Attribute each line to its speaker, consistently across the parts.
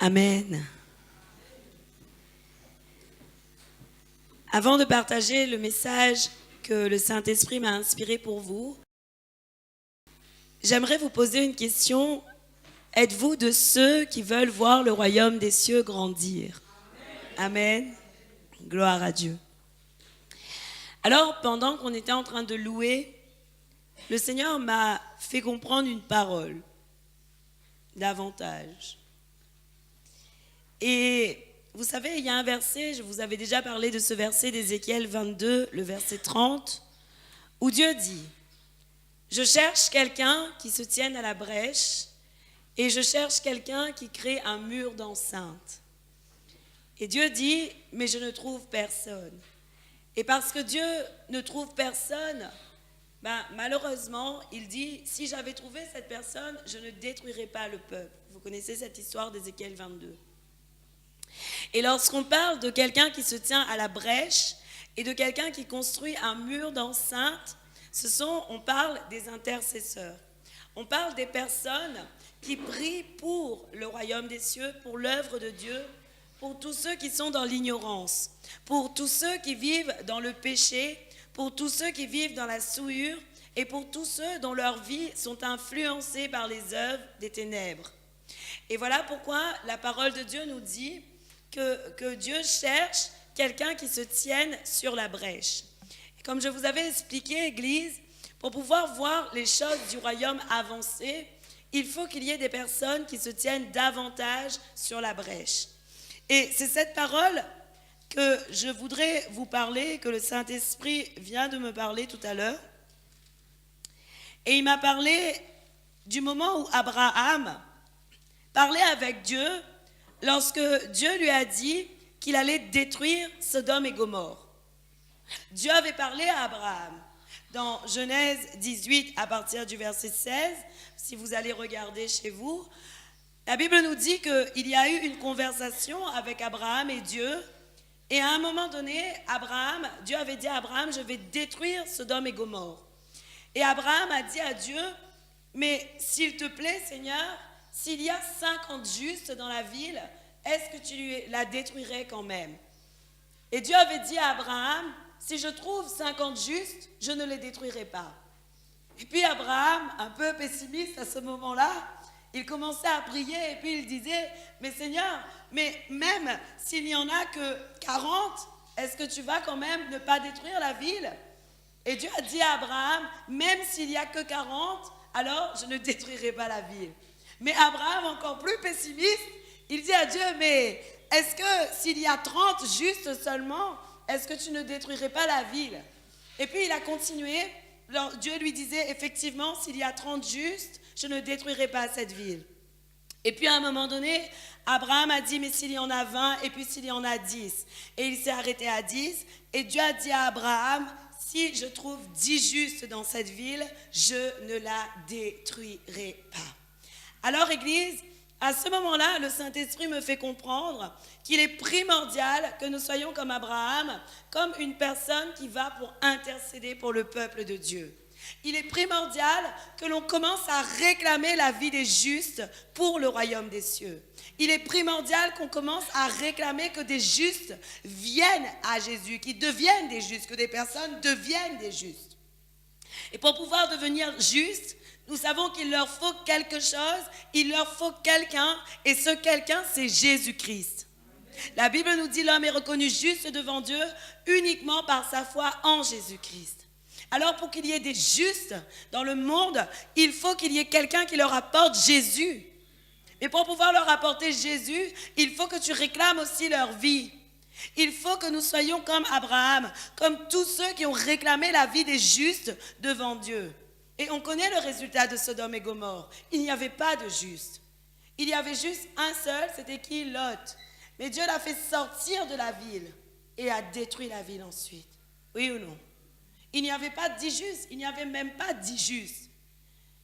Speaker 1: Amen. Avant de partager le message que le Saint-Esprit m'a inspiré pour vous, j'aimerais vous poser une question. Êtes-vous de ceux qui veulent voir le royaume des cieux grandir? Amen. Gloire à Dieu. Alors, pendant qu'on était en train de louer, le Seigneur m'a fait comprendre une parole, davantage. Et vous savez, il y a un verset, je vous avais déjà parlé de ce verset d'Ézéchiel 22, le verset 30, où Dieu dit « Je cherche quelqu'un qui se tienne à la brèche et je cherche quelqu'un qui crée un mur d'enceinte. » Et Dieu dit « Mais je ne trouve personne. » Et parce que Dieu ne trouve personne, malheureusement, il dit « Si j'avais trouvé cette personne, je ne détruirais pas le peuple. » Vous connaissez cette histoire d'Ézéchiel 22. Et lorsqu'on parle de quelqu'un qui se tient à la brèche et de quelqu'un qui construit un mur d'enceinte, on parle des intercesseurs. On parle des personnes qui prient pour le royaume des cieux, pour l'œuvre de Dieu, pour tous ceux qui sont dans l'ignorance, pour tous ceux qui vivent dans le péché, pour tous ceux qui vivent dans la souillure et pour tous ceux dont leurs vies sont influencées par les œuvres des ténèbres. Et voilà pourquoi la parole de Dieu nous dit que Dieu cherche quelqu'un qui se tienne sur la brèche. Et comme je vous avais expliqué, Église, pour pouvoir voir les choses du royaume avancer, il faut qu'il y ait des personnes qui se tiennent davantage sur la brèche. Et c'est cette parole que je voudrais vous parler, que le Saint-Esprit vient de me parler tout à l'heure. Et il m'a parlé du moment où Abraham parlait avec Dieu lorsque Dieu lui a dit qu'il allait détruire Sodome et Gomorrhe. Dieu avait parlé à Abraham dans Genèse 18 à partir du verset 16, si vous allez regarder chez vous. La Bible nous dit qu'il y a eu une conversation avec Abraham et Dieu, et à un moment donné, Dieu avait dit à Abraham, je vais détruire Sodome et Gomorrhe. Et Abraham a dit à Dieu, mais s'il te plaît Seigneur, s'il y a 50 justes dans la ville, est-ce que tu la détruirais quand même? Et Dieu avait dit à Abraham, si je trouve 50 justes, je ne les détruirai pas. Et puis Abraham, un peu pessimiste à ce moment-là, il commençait à prier et puis il disait, mais Seigneur, mais même s'il n'y en a que 40, est-ce que tu vas quand même ne pas détruire la ville? Et Dieu a dit à Abraham, même s'il n'y a que 40, alors je ne détruirai pas la ville. Mais Abraham, encore plus pessimiste, il dit à Dieu, mais est-ce que s'il y a 30 justes seulement, est-ce que tu ne détruirais pas la ville? Et puis il a continué, Dieu lui disait, effectivement, s'il y a 30 justes, je ne détruirai pas cette ville. Et puis à un moment donné, Abraham a dit, mais s'il y en a 20, et puis s'il y en a 10. Et il s'est arrêté à 10, et Dieu a dit à Abraham, si je trouve 10 justes dans cette ville, je ne la détruirai pas. Alors, Église, à ce moment-là, le Saint-Esprit me fait comprendre qu'il est primordial que nous soyons comme Abraham, comme une personne qui va pour intercéder pour le peuple de Dieu. Il est primordial que l'on commence à réclamer la vie des justes pour le royaume des cieux. Il est primordial qu'on commence à réclamer que des justes viennent à Jésus, qu'ils deviennent des justes, que des personnes deviennent des justes. Et pour pouvoir devenir justes, nous savons qu'il leur faut quelque chose, il leur faut quelqu'un, et ce quelqu'un, c'est Jésus-Christ. La Bible nous dit l'homme est reconnu juste devant Dieu uniquement par sa foi en Jésus-Christ. Alors pour qu'il y ait des justes dans le monde, il faut qu'il y ait quelqu'un qui leur apporte Jésus. Et pour pouvoir leur apporter Jésus, il faut que tu réclames aussi leur vie. Il faut que nous soyons comme Abraham, comme tous ceux qui ont réclamé la vie des justes devant Dieu. Et on connaît le résultat de Sodome et Gomorrhe. Il n'y avait pas de juste. Il y avait juste un seul, c'était qui? Lot. Mais Dieu l'a fait sortir de la ville et a détruit la ville ensuite. Oui ou non? Il n'y avait pas 10 justes, il n'y avait même pas 10 justes.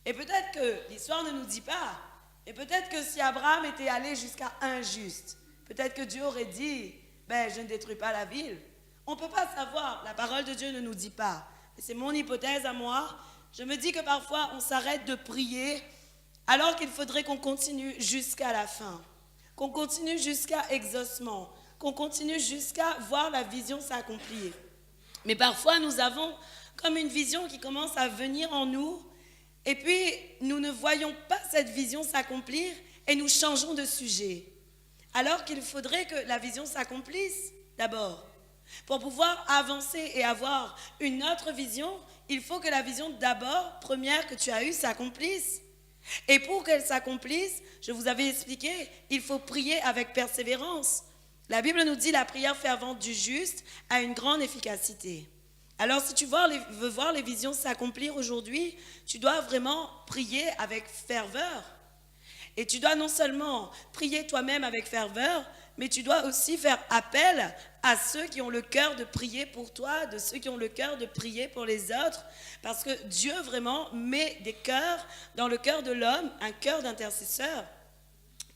Speaker 1: Et peut-être que l'histoire ne nous dit pas, et peut-être que si Abraham était allé jusqu'à un juste, peut-être que Dieu aurait dit, je ne détruis pas la ville. On ne peut pas savoir, la parole de Dieu ne nous dit pas. C'est mon hypothèse à moi. Je me dis que parfois on s'arrête de prier alors qu'il faudrait qu'on continue jusqu'à la fin. qu'on continue jusqu'à exaucement, qu'on continue jusqu'à voir la vision s'accomplir. Mais parfois, nous avons comme une vision qui commence à venir en nous, et puis nous ne voyons pas cette vision s'accomplir et nous changeons de sujet. Alors qu'il faudrait que la vision s'accomplisse d'abord. Pour pouvoir avancer et avoir une autre vision, il faut que la vision d'abord, première que tu as eue, s'accomplisse. Et pour qu'elle s'accomplisse, je vous avais expliqué, il faut prier avec persévérance. La Bible nous dit la prière fervente du juste a une grande efficacité. Alors si tu veux voir les visions s'accomplir aujourd'hui, tu dois vraiment prier avec ferveur. Et tu dois non seulement prier toi-même avec ferveur, mais tu dois aussi faire appel à ceux qui ont le cœur de prier pour toi, de ceux qui ont le cœur de prier pour les autres, parce que Dieu vraiment met des cœurs dans le cœur de l'homme, un cœur d'intercesseur.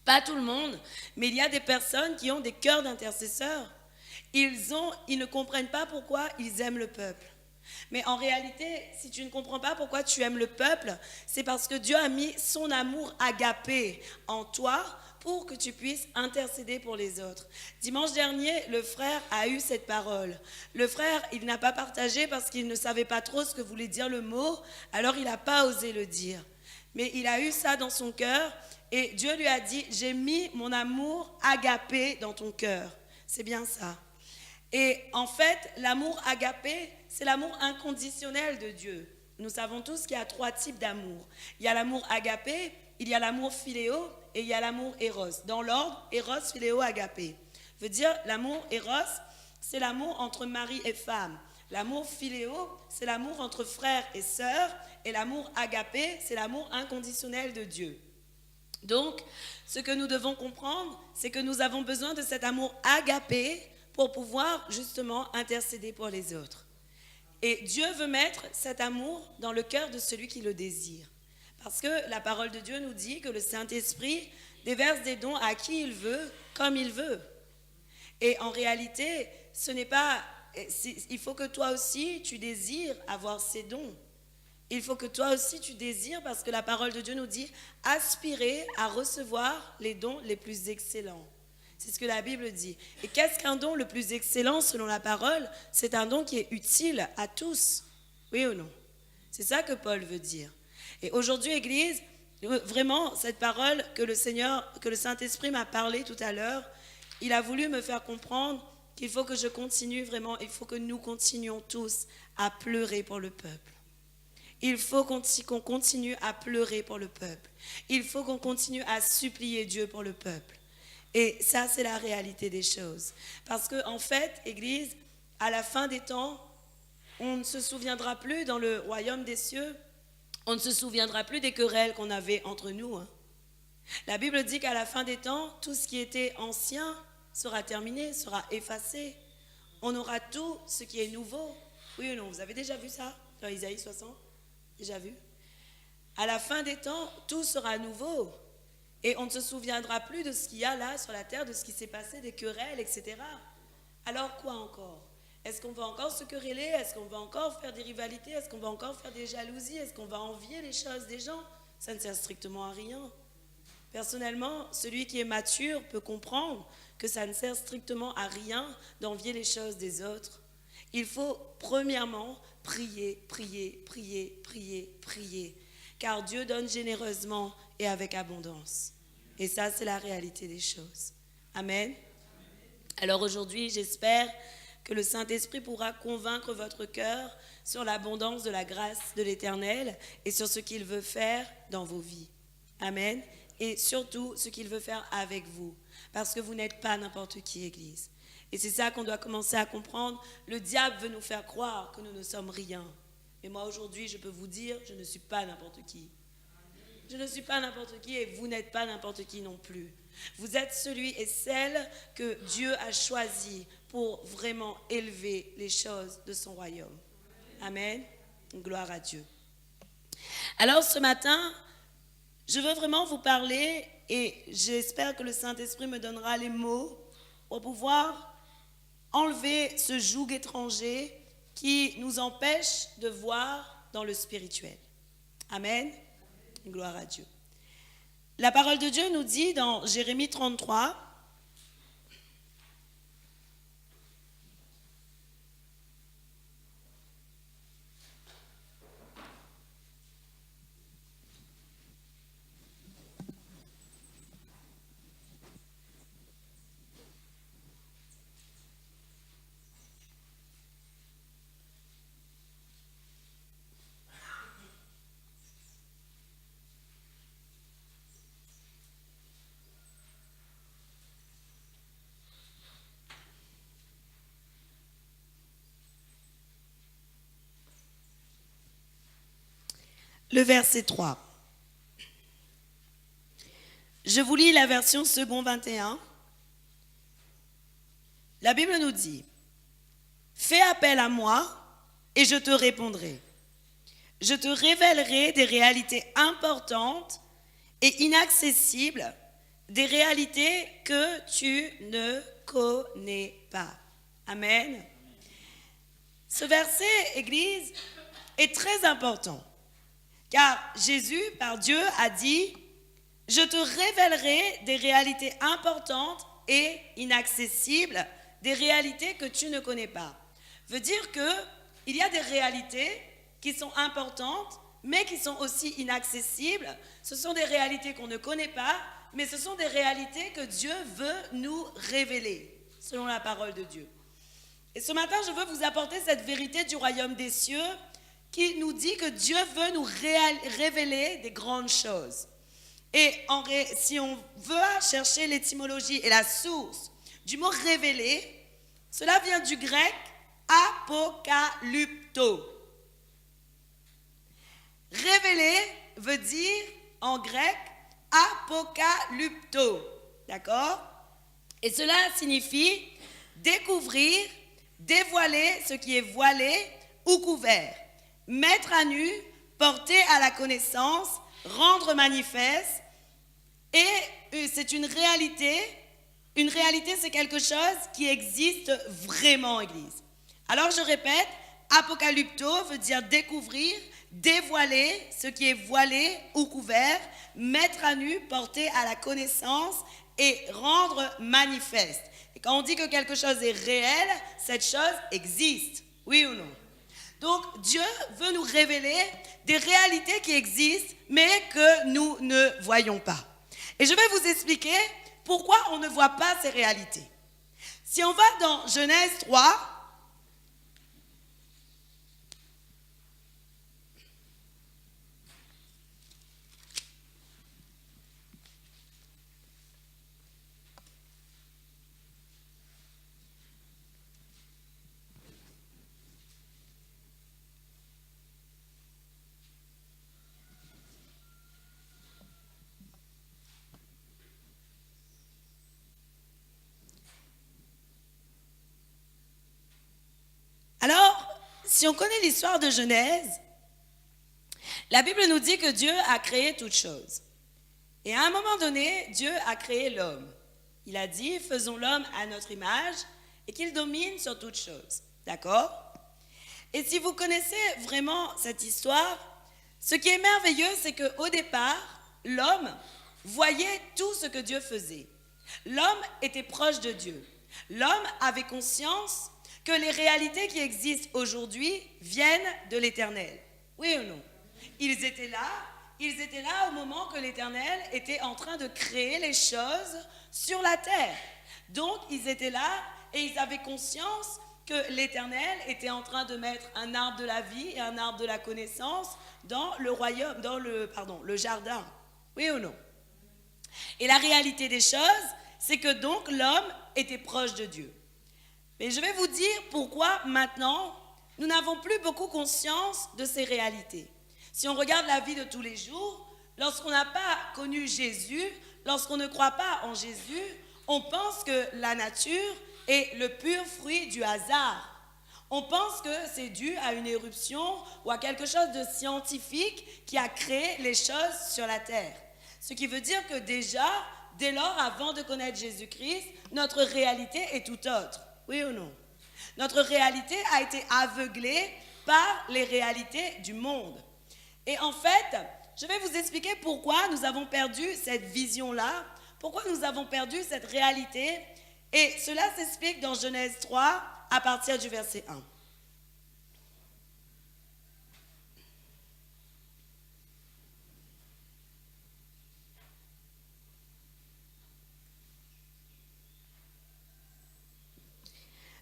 Speaker 1: Pas tout le monde, mais il y a des personnes qui ont des cœurs d'intercesseurs. Ils ne comprennent pas pourquoi ils aiment le peuple. Mais en réalité, si tu ne comprends pas pourquoi tu aimes le peuple, c'est parce que Dieu a mis son amour agapé en toi pour que tu puisses intercéder pour les autres. Dimanche dernier, le frère a eu cette parole. Le frère, il n'a pas partagé parce qu'il ne savait pas trop ce que voulait dire le mot, alors il n'a pas osé le dire. Mais il a eu ça dans son cœur et Dieu lui a dit, j'ai mis mon amour agapé dans ton cœur. C'est bien ça. Et en fait, l'amour agapé, c'est l'amour inconditionnel de Dieu. Nous savons tous qu'il y a 3 types d'amour. Il y a l'amour agapé, il y a l'amour philéo et il y a l'amour éros. Dans l'ordre, éros, philéo, agapé. Veut dire, l'amour éros, c'est l'amour entre mari et femme. L'amour philéo, c'est l'amour entre frères et sœurs. Et l'amour agapé, c'est l'amour inconditionnel de Dieu. Donc, ce que nous devons comprendre, c'est que nous avons besoin de cet amour agapé pour pouvoir justement intercéder pour les autres. Et Dieu veut mettre cet amour dans le cœur de celui qui le désire. Parce que la parole de Dieu nous dit que le Saint-Esprit déverse des dons à qui il veut, comme il veut. Et en réalité, il faut que toi aussi tu désires avoir ces dons. Il faut que toi aussi tu désires, parce que la parole de Dieu nous dit, aspirer à recevoir les dons les plus excellents. C'est ce que la Bible dit. Et qu'est-ce qu'un don le plus excellent selon la parole? C'est un don qui est utile à tous. Oui ou non? C'est ça que Paul veut dire. Et aujourd'hui, Église, vraiment, cette parole que le Saint-Esprit m'a parlé tout à l'heure, il a voulu me faire comprendre qu'il faut que je continue vraiment, il faut que nous continuions tous à pleurer pour le peuple. Il faut qu'on continue à pleurer pour le peuple. Il faut qu'on continue à supplier Dieu pour le peuple. Et ça, c'est la réalité des choses. Parce qu'en fait, Église, à la fin des temps, on ne se souviendra plus dans le royaume des cieux, on ne se souviendra plus des querelles qu'on avait entre nous. La Bible dit qu'à la fin des temps, tout ce qui était ancien sera terminé, sera effacé. On aura tout ce qui est nouveau. Oui ou non? Vous avez déjà vu ça dans Isaïe 60? Déjà vu? À la fin des temps, tout sera nouveau. Et on ne se souviendra plus de ce qu'il y a là sur la terre, de ce qui s'est passé, des querelles, etc. Alors quoi encore? Est-ce qu'on va encore se quereller? Est-ce qu'on va encore faire des rivalités? Est-ce qu'on va encore faire des jalousies? Est-ce qu'on va envier les choses des gens? Ça ne sert strictement à rien. Personnellement, celui qui est mature peut comprendre que ça ne sert strictement à rien d'envier les choses des autres. Il faut premièrement prier, prier, prier, prier, prier. Car Dieu donne généreusement et avec abondance. Et ça, c'est la réalité des choses. Amen. Alors aujourd'hui, j'espère que le Saint-Esprit pourra convaincre votre cœur sur l'abondance de la grâce de l'Éternel et sur ce qu'il veut faire dans vos vies. Amen. Et surtout, ce qu'il veut faire avec vous. Parce que vous n'êtes pas n'importe qui, Église. Et c'est ça qu'on doit commencer à comprendre. Le diable veut nous faire croire que nous ne sommes rien. Mais moi, aujourd'hui, je peux vous dire, je ne suis pas n'importe qui. Je ne suis pas n'importe qui et vous n'êtes pas n'importe qui non plus. Vous êtes celui et celle que Dieu a choisi pour vraiment élever les choses de son royaume. Amen. Gloire à Dieu. Alors ce matin, je veux vraiment vous parler et j'espère que le Saint-Esprit me donnera les mots pour pouvoir enlever ce joug étranger qui nous empêche de voir dans le spirituel. Amen. Gloire à Dieu. La parole de Dieu nous dit dans Jérémie 33, le verset 3. Je vous lis la version second 21. La Bible nous dit, « Fais appel à moi et je te répondrai. Je te révélerai des réalités importantes et inaccessibles, des réalités que tu ne connais pas. » Amen. Ce verset, Église, est très important. Car Jésus, par Dieu, a dit « Je te révélerai des réalités importantes et inaccessibles, des réalités que tu ne connais pas. » Veut dire qu'il y a des réalités qui sont importantes, mais qui sont aussi inaccessibles. Ce sont des réalités qu'on ne connaît pas, mais ce sont des réalités que Dieu veut nous révéler, selon la parole de Dieu. Et ce matin, je veux vous apporter cette vérité du royaume des cieux qui nous dit que Dieu veut nous révéler des grandes choses. Et si on veut chercher l'étymologie et la source du mot révéler, cela vient du grec apokalypto. Révéler veut dire en grec apokalypto. D'accord? Et cela signifie découvrir, dévoiler ce qui est voilé ou couvert. Mettre à nu, porter à la connaissance, rendre manifeste. Et c'est une réalité. Une réalité, c'est quelque chose qui existe vraiment, Église. Alors, je répète, apokalypto veut dire découvrir, dévoiler ce qui est voilé ou couvert, mettre à nu, porter à la connaissance et rendre manifeste. Et quand on dit que quelque chose est réel, cette chose existe. Oui ou non? Donc, Dieu veut nous révéler des réalités qui existent, mais que nous ne voyons pas. Et je vais vous expliquer pourquoi on ne voit pas ces réalités. Si on va dans Genèse 3, alors, si on connaît l'histoire de Genèse, la Bible nous dit que Dieu a créé toutes choses. Et à un moment donné, Dieu a créé l'homme. Il a dit, faisons l'homme à notre image et qu'il domine sur toutes choses. D'accord? Et si vous connaissez vraiment cette histoire, ce qui est merveilleux, c'est qu'au départ, l'homme voyait tout ce que Dieu faisait. L'homme était proche de Dieu. L'homme avait conscience que les réalités qui existent aujourd'hui viennent de l'Éternel. Oui ou non? Ils étaient là au moment que l'Éternel était en train de créer les choses sur la terre. Donc, ils étaient là et ils avaient conscience que l'Éternel était en train de mettre un arbre de la vie et un arbre de la connaissance dans le royaume, le jardin. Oui ou non? Et la réalité des choses, c'est que donc l'homme était proche de Dieu. Mais je vais vous dire pourquoi maintenant, nous n'avons plus beaucoup conscience de ces réalités. Si on regarde la vie de tous les jours, lorsqu'on n'a pas connu Jésus, lorsqu'on ne croit pas en Jésus, on pense que la nature est le pur fruit du hasard. On pense que c'est dû à une éruption ou à quelque chose de scientifique qui a créé les choses sur la terre. Ce qui veut dire que déjà, dès lors, avant de connaître Jésus-Christ, notre réalité est tout autre. Oui ou non? Notre réalité a été aveuglée par les réalités du monde. Et en fait, je vais vous expliquer pourquoi nous avons perdu cette vision-là, pourquoi nous avons perdu cette réalité. Et cela s'explique dans Genèse 3 à partir du verset 1.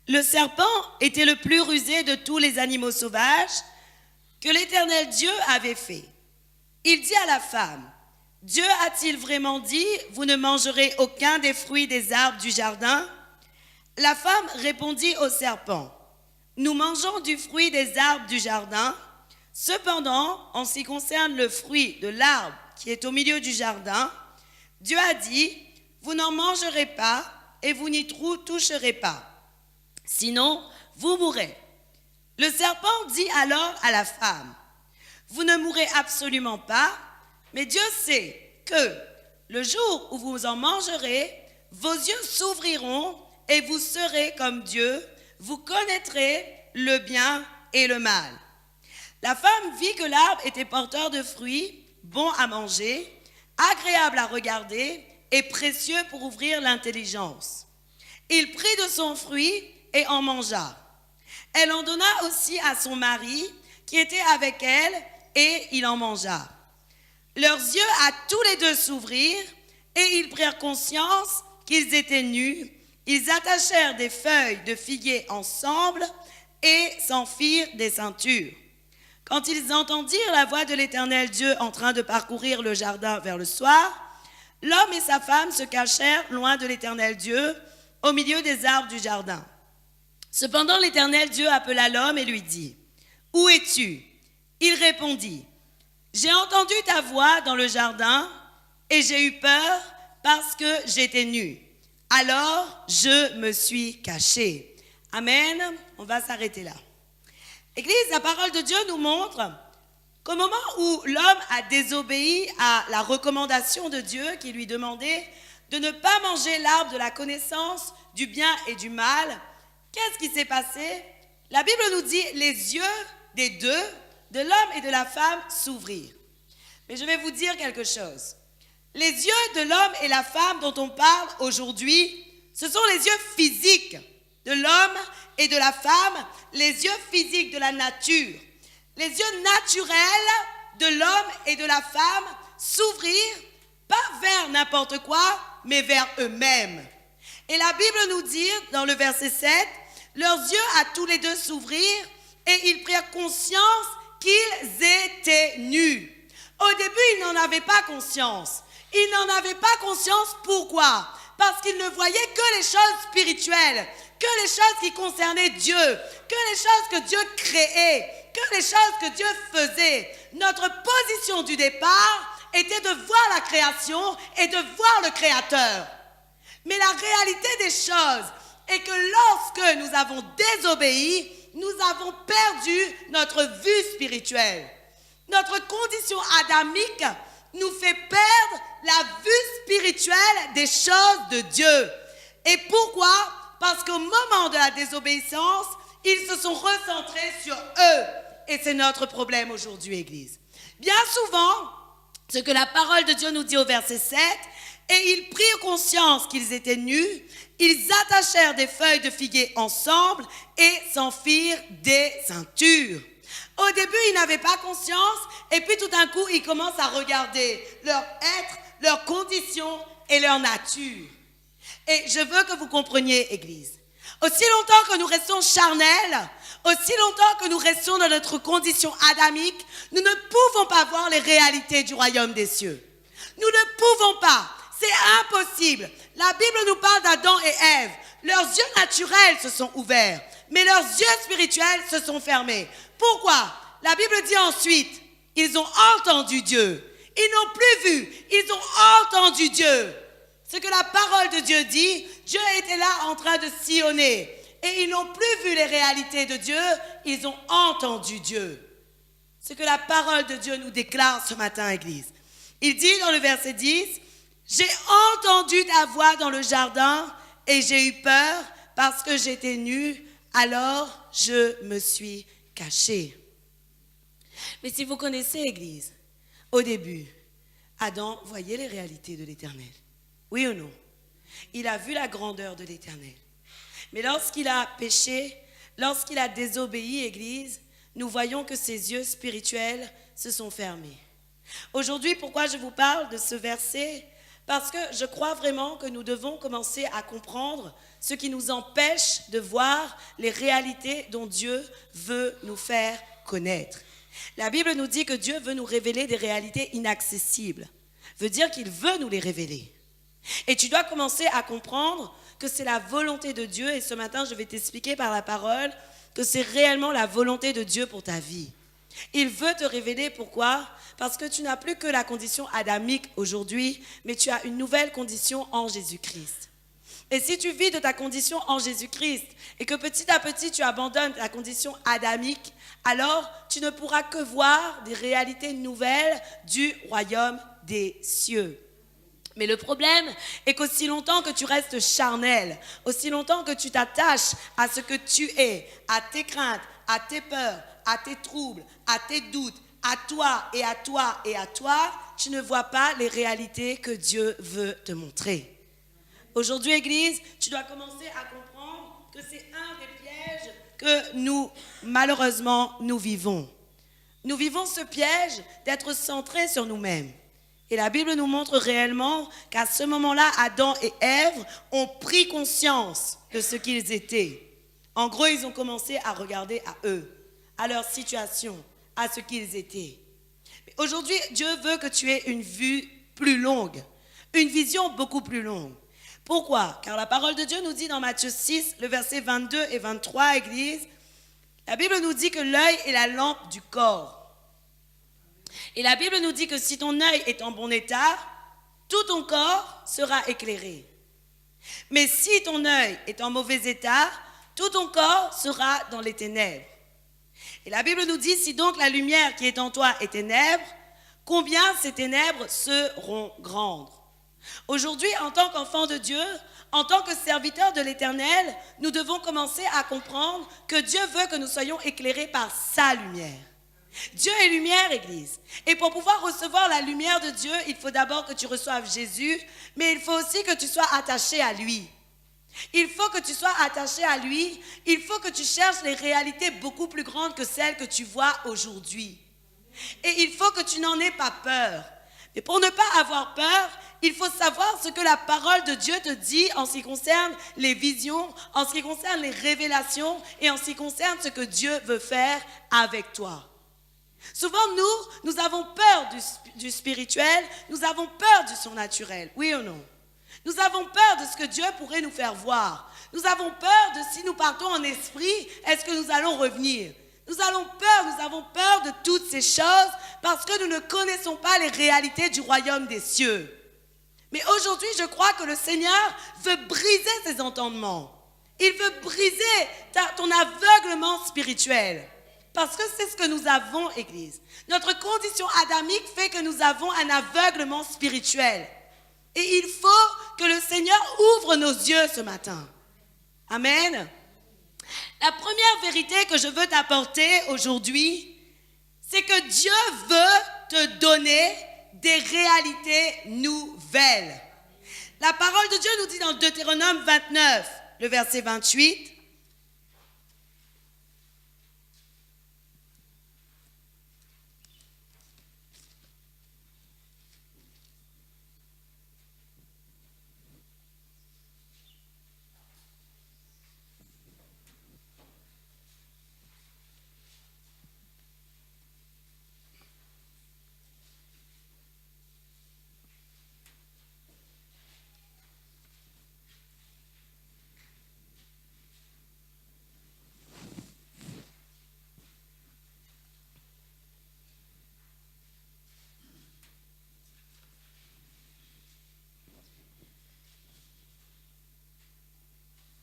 Speaker 1: Le serpent était le plus rusé de tous les animaux sauvages que l'Éternel Dieu avait fait. Il dit à la femme, « Dieu a-t-il vraiment dit, vous ne mangerez aucun des fruits des arbres du jardin ?» La femme répondit au serpent, « Nous mangeons du fruit des arbres du jardin. Cependant, en ce qui concerne le fruit de l'arbre qui est au milieu du jardin, Dieu a dit, vous n'en mangerez pas et vous n'y toucherez pas. Sinon, vous mourrez. » Le serpent dit alors à la femme, « Vous ne mourrez absolument pas, mais Dieu sait que le jour où vous en mangerez, vos yeux s'ouvriront et vous serez comme Dieu, vous connaîtrez le bien et le mal. » La femme vit que l'arbre était porteur de fruits, bon à manger, agréable à regarder et précieux pour ouvrir l'intelligence. Il prit de son fruit et en mangea. Elle en donna aussi à son mari qui était avec elle et il en mangea. Leurs yeux à tous les deux s'ouvrirent et ils prirent conscience qu'ils étaient nus. Ils attachèrent des feuilles de figuier ensemble et s'en firent des ceintures. Quand ils entendirent la voix de l'Éternel Dieu en train de parcourir le jardin vers le soir, l'homme et sa femme se cachèrent loin de l'Éternel Dieu au milieu des arbres du jardin. Cependant, l'Éternel Dieu appela l'homme et lui dit, « Où es-tu » Il répondit, « J'ai entendu ta voix dans le jardin et j'ai eu peur parce que j'étais nu. Alors, je me suis caché. » Amen. On va s'arrêter là. Église, la parole de Dieu nous montre qu'au moment où l'homme a désobéi à la recommandation de Dieu qui lui demandait de ne pas manger l'arbre de la connaissance du bien et du mal, qu'est-ce qui s'est passé? La Bible nous dit les yeux des deux, de l'homme et de la femme, s'ouvrirent. Mais je vais vous dire quelque chose. Les yeux de l'homme et la femme dont on parle aujourd'hui, ce sont les yeux physiques de l'homme et de la femme, les yeux physiques de la nature. Les yeux naturels de l'homme et de la femme s'ouvrirent, pas vers n'importe quoi, mais vers eux-mêmes. Et la Bible nous dit, dans le verset 7, « Leurs yeux à tous les deux s'ouvrirent et ils prirent conscience qu'ils étaient nus. » Au début, ils n'en avaient pas conscience. Ils n'en avaient pas conscience, pourquoi? Parce qu'ils ne voyaient que les choses spirituelles, que les choses qui concernaient Dieu, que les choses que Dieu créait, que les choses que Dieu faisait. Notre position du départ était de voir la création et de voir le Créateur. Mais la réalité des choses est que lorsque nous avons désobéi, nous avons perdu notre vue spirituelle. Notre condition adamique nous fait perdre la vue spirituelle des choses de Dieu. Et pourquoi? Parce qu'au moment de la désobéissance, ils se sont recentrés sur eux. Et c'est notre problème aujourd'hui, Église. Bien souvent, ce que la parole de Dieu nous dit au verset 7, « Et ils prirent conscience qu'ils étaient nus, ils attachèrent des feuilles de figuier ensemble et s'en firent des ceintures. » Au début, ils n'avaient pas conscience et puis tout d'un coup, ils commencent à regarder leur être, leur condition et leur nature. Et je veux que vous compreniez, Église, aussi longtemps que nous restons charnels, aussi longtemps que nous restons dans notre condition adamique, nous ne pouvons pas voir les réalités du royaume des cieux. Nous ne pouvons pas. C'est impossible. La Bible nous parle d'Adam et Ève. Leurs yeux naturels se sont ouverts, mais leurs yeux spirituels se sont fermés. Pourquoi? La Bible dit ensuite, ils ont entendu Dieu. Ils n'ont plus vu, ils ont entendu Dieu. Ce que la parole de Dieu dit, Dieu était là en train de sillonner. Et ils n'ont plus vu les réalités de Dieu, ils ont entendu Dieu. Ce que la parole de Dieu nous déclare ce matin, Église. Il dit dans le verset 10, « J'ai entendu ta voix dans le jardin et j'ai eu peur parce que j'étais nu, alors je me suis caché. » Mais si vous connaissez, Église, Au début, Adam voyait les réalités de l'Éternel. Oui ou non? Il a vu la grandeur de l'Éternel. Mais lorsqu'il a péché, lorsqu'il a désobéi, Église, nous voyons que ses yeux spirituels se sont fermés. Aujourd'hui, pourquoi je vous parle de ce verset? Parce que je crois vraiment que nous devons commencer à comprendre ce qui nous empêche de voir les réalités dont Dieu veut nous faire connaître. La Bible nous dit que Dieu veut nous révéler des réalités inaccessibles. Veut dire qu'il veut nous les révéler. Et tu dois commencer à comprendre que c'est la volonté de Dieu. Et ce matin, je vais t'expliquer par la parole que c'est réellement la volonté de Dieu pour ta vie. Il veut te révéler pourquoi? Parce que tu n'as plus que la condition adamique aujourd'hui, mais tu as une nouvelle condition en Jésus-Christ. Et si tu vis de ta condition en Jésus-Christ et que petit à petit tu abandonnes ta condition adamique, alors tu ne pourras que voir des réalités nouvelles du royaume des cieux. Mais le problème est qu'aussi longtemps que tu restes charnel, aussi longtemps que tu t'attaches à ce que tu es, à tes craintes, à tes peurs, à tes troubles, à tes doutes, à toi et à toi et à toi, tu ne vois pas les réalités que Dieu veut te montrer. Aujourd'hui, Église, tu dois commencer à comprendre que c'est un des pièges que nous, malheureusement, nous vivons. Nous vivons ce piège d'être centrés sur nous-mêmes. Et la Bible nous montre réellement qu'à ce moment-là, Adam et Ève ont pris conscience de ce qu'ils étaient. En gros, ils ont commencé à regarder à eux, à leur situation, à ce qu'ils étaient. Mais aujourd'hui, Dieu veut que tu aies une vue plus longue, une vision beaucoup plus longue. Pourquoi? Car la parole de Dieu nous dit dans Matthieu 6, le verset 22 et 23, Église, la Bible nous dit que l'œil est la lampe du corps. Et la Bible nous dit que si ton œil est en bon état, tout ton corps sera éclairé. Mais si ton œil est en mauvais état, tout ton corps sera dans les ténèbres. Et la Bible nous dit, si donc la lumière qui est en toi est ténèbres, combien ces ténèbres seront grandes? Aujourd'hui, en tant qu'enfants de Dieu, en tant que serviteurs de l'Éternel, nous devons commencer à comprendre que Dieu veut que nous soyons éclairés par sa lumière. Dieu est lumière, Église. Et pour pouvoir recevoir la lumière de Dieu, il faut d'abord que tu reçoives Jésus, mais il faut aussi que tu sois attaché à lui. Il faut que tu sois attaché à lui. Il faut que tu cherches les réalités beaucoup plus grandes que celles que tu vois aujourd'hui. Et il faut que tu n'en aies pas peur. Mais pour ne pas avoir peur, il faut savoir ce que la parole de Dieu te dit en ce qui concerne les visions, en ce qui concerne les révélations et en ce qui concerne ce que Dieu veut faire avec toi. Souvent, nous avons peur du spirituel, nous avons peur du surnaturel, oui ou non? Nous avons peur de ce que Dieu pourrait nous faire voir. Nous avons peur de si nous partons en esprit, est-ce que nous allons revenir? Nous avons peur de toutes ces choses parce que nous ne connaissons pas les réalités du royaume des cieux. Mais aujourd'hui, je crois que le Seigneur veut briser ces entendements. Il veut briser ton aveuglement spirituel. Parce que c'est ce que nous avons, Église. Notre condition adamique fait que nous avons un aveuglement spirituel. Et il faut que le Seigneur ouvre nos yeux ce matin. Amen. La première vérité que je veux t'apporter aujourd'hui, c'est que Dieu veut te donner des réalités nouvelles. La parole de Dieu nous dit dans Deutéronome 29, le verset 28,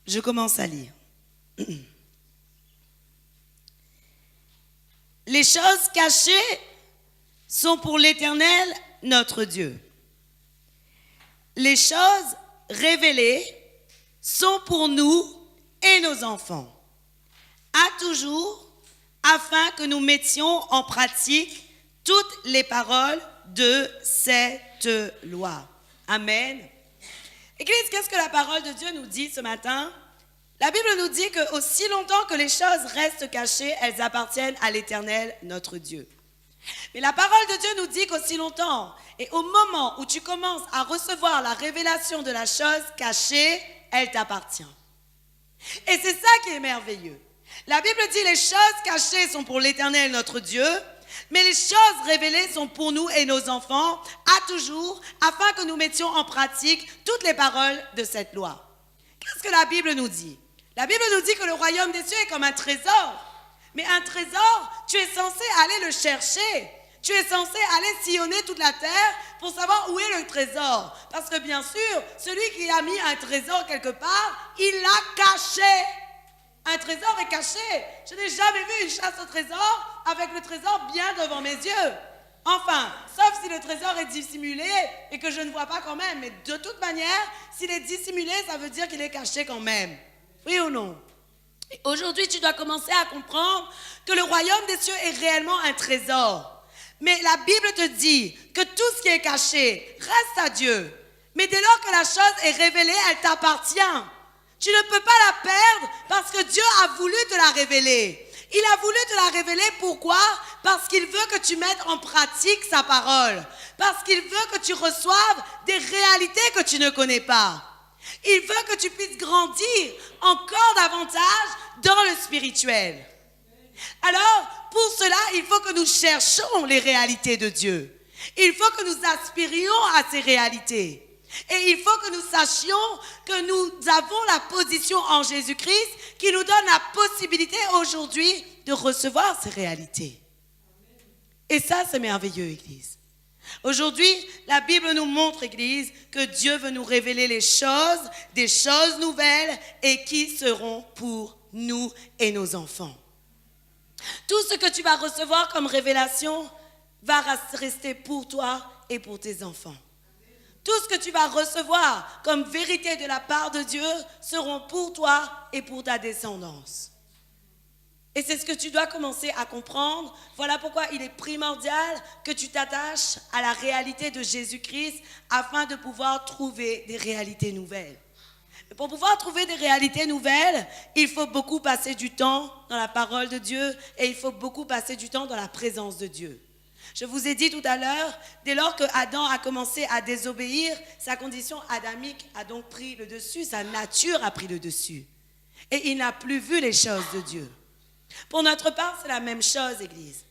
Speaker 1: je commence à lire. Les choses cachées sont pour l'Éternel, notre Dieu. Les choses révélées sont pour nous et nos enfants, à toujours, afin que nous mettions en pratique toutes les paroles de cette loi. Amen. Église, qu'est-ce que la parole de Dieu nous dit ce matin? La Bible nous dit qu'aussi longtemps que les choses restent cachées, elles appartiennent à l'Éternel, notre Dieu. Mais la parole de Dieu nous dit qu'aussi longtemps et au moment où tu commences à recevoir la révélation de la chose cachée, elle t'appartient. Et c'est ça qui est merveilleux. La Bible dit les choses cachées sont pour l'Éternel, notre Dieu, mais les choses révélées sont pour nous et nos enfants à toujours, afin que nous mettions en pratique toutes les paroles de cette loi. Qu'est-ce que la Bible nous dit? La Bible nous dit que le royaume des cieux est comme un trésor. Mais un trésor, tu es censé aller le chercher. Tu es censé aller sillonner toute la terre pour savoir où est le trésor. Parce que bien sûr, celui qui a mis un trésor quelque part, il l'a caché. Un trésor est caché. Je n'ai jamais vu une chasse au trésor avec le trésor bien devant mes yeux. Enfin, sauf si le trésor est dissimulé et que je ne vois pas quand même. Mais de toute manière, s'il est dissimulé, ça veut dire qu'il est caché quand même. Oui ou non? Et aujourd'hui, tu dois commencer à comprendre que le royaume des cieux est réellement un trésor. Mais la Bible te dit que tout ce qui est caché reste à Dieu. Mais dès lors que la chose est révélée, elle t'appartient. Tu ne peux pas la perdre parce que Dieu a voulu te la révéler. Il a voulu te la révéler, pourquoi? Parce qu'il veut que tu mettes en pratique sa parole. Parce qu'il veut que tu reçoives des réalités que tu ne connais pas. Il veut que tu puisses grandir encore davantage dans le spirituel. Alors, pour cela, il faut que nous cherchions les réalités de Dieu. Il faut que nous aspirions à ces réalités. Et il faut que nous sachions que nous avons la position en Jésus-Christ qui nous donne la possibilité aujourd'hui de recevoir ces réalités. Et ça, c'est merveilleux, Église. Aujourd'hui, la Bible nous montre, Église, que Dieu veut nous révéler les choses, des choses nouvelles et qui seront pour nous et nos enfants. Tout ce que tu vas recevoir comme révélation va rester pour toi et pour tes enfants. Tout ce que tu vas recevoir comme vérité de la part de Dieu seront pour toi et pour ta descendance. Et c'est ce que tu dois commencer à comprendre. Voilà pourquoi il est primordial que tu t'attaches à la réalité de Jésus-Christ afin de pouvoir trouver des réalités nouvelles. Et pour pouvoir trouver des réalités nouvelles, il faut beaucoup passer du temps dans la parole de Dieu et il faut beaucoup passer du temps dans la présence de Dieu. Je vous ai dit tout à l'heure, dès lors que Adam a commencé à désobéir, sa condition adamique a donc pris le dessus, sa nature a pris le dessus. Et il n'a plus vu les choses de Dieu. Pour notre part, c'est la même chose, Église.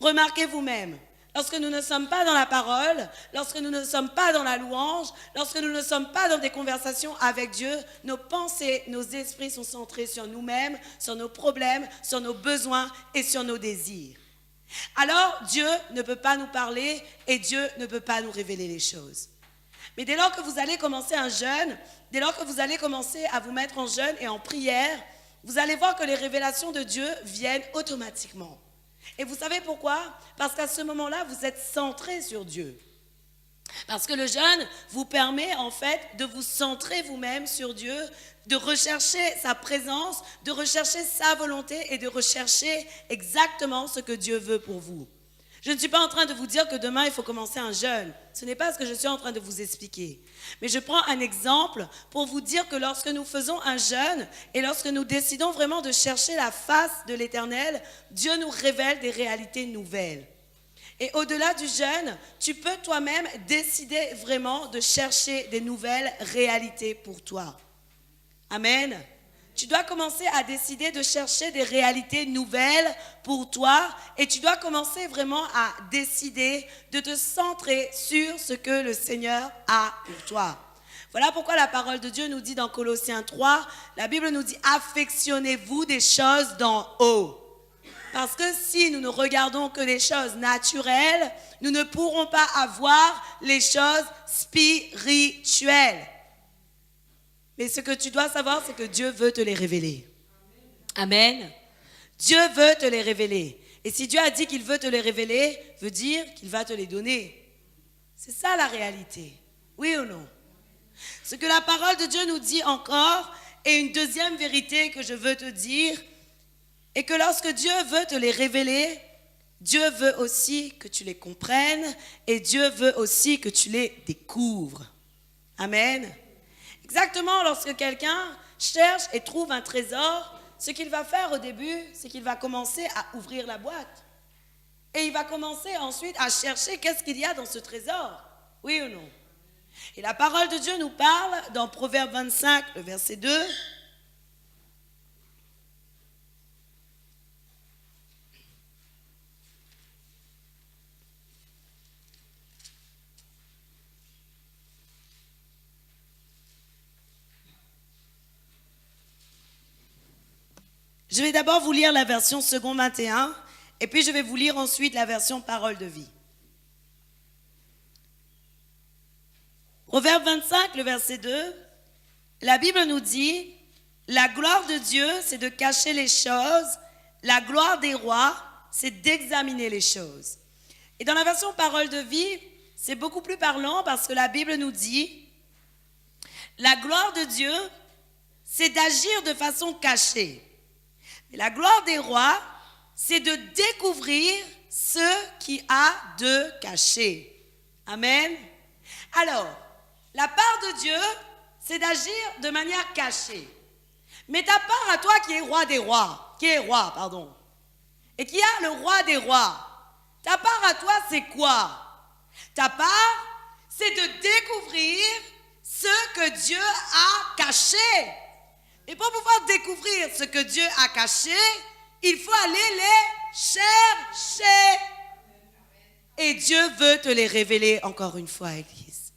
Speaker 1: Remarquez vous-même, lorsque nous ne sommes pas dans la parole, lorsque nous ne sommes pas dans la louange, lorsque nous ne sommes pas dans des conversations avec Dieu, nos pensées, nos esprits sont centrés sur nous-mêmes, sur nos problèmes, sur nos besoins et sur nos désirs. Alors, Dieu ne peut pas nous parler et Dieu ne peut pas nous révéler les choses. Mais dès lors que vous allez commencer un jeûne, dès lors que vous allez commencer à vous mettre en jeûne et en prière, vous allez voir que les révélations de Dieu viennent automatiquement. Et vous savez pourquoi? Parce qu'à ce moment-là, vous êtes centré sur Dieu. Parce que le jeûne vous permet en fait de vous centrer vous-même sur Dieu, de rechercher sa présence, de rechercher sa volonté et de rechercher exactement ce que Dieu veut pour vous. Je ne suis pas en train de vous dire que demain il faut commencer un jeûne. Ce n'est pas ce que je suis en train de vous expliquer. Mais je prends un exemple pour vous dire que lorsque nous faisons un jeûne et lorsque nous décidons vraiment de chercher la face de l'Éternel, Dieu nous révèle des réalités nouvelles. Et au-delà du jeûne, tu peux toi-même décider vraiment de chercher des nouvelles réalités pour toi. Amen. Tu dois commencer à décider de chercher des réalités nouvelles pour toi et tu dois commencer vraiment à décider de te centrer sur ce que le Seigneur a pour toi. Voilà pourquoi la parole de Dieu nous dit dans Colossiens 3, la Bible nous dit « Affectionnez-vous des choses d'en haut ». Parce que si nous ne regardons que les choses naturelles, nous ne pourrons pas avoir les choses spirituelles. Mais ce que tu dois savoir, c'est que Dieu veut te les révéler. Amen. Dieu veut te les révéler. Et si Dieu a dit qu'il veut te les révéler, veut dire qu'il va te les donner. C'est ça la réalité. Oui ou non? Ce que la parole de Dieu nous dit encore, et une deuxième vérité que je veux te dire, est que lorsque Dieu veut te les révéler, Dieu veut aussi que tu les comprennes et Dieu veut aussi que tu les découvres. Amen. Exactement, lorsque quelqu'un cherche et trouve un trésor, ce qu'il va faire au début, c'est qu'il va commencer à ouvrir la boîte. Et il va commencer ensuite à chercher qu'est-ce qu'il y a dans ce trésor. Oui ou non? Et la parole de Dieu nous parle dans Proverbe 25, le verset 2. Je vais d'abord vous lire la version second 21 et puis je vais vous lire ensuite la version parole de vie. Proverbe 25, le verset 2, la Bible nous dit « La gloire de Dieu, c'est de cacher les choses. La gloire des rois, c'est d'examiner les choses. » Et dans la version parole de vie, c'est beaucoup plus parlant parce que la Bible nous dit « La gloire de Dieu, c'est d'agir de façon cachée. Et la gloire des rois, c'est de découvrir ce qui a de caché. » Amen. Alors, la part de Dieu, c'est d'agir de manière cachée. Mais ta part à toi qui est roi des rois, et qui a le roi des rois, ta part à toi, c'est quoi? Ta part, c'est de découvrir ce que Dieu a caché. Et pour pouvoir découvrir ce que Dieu a caché, il faut aller les chercher. Et Dieu veut te les révéler encore une fois, Église.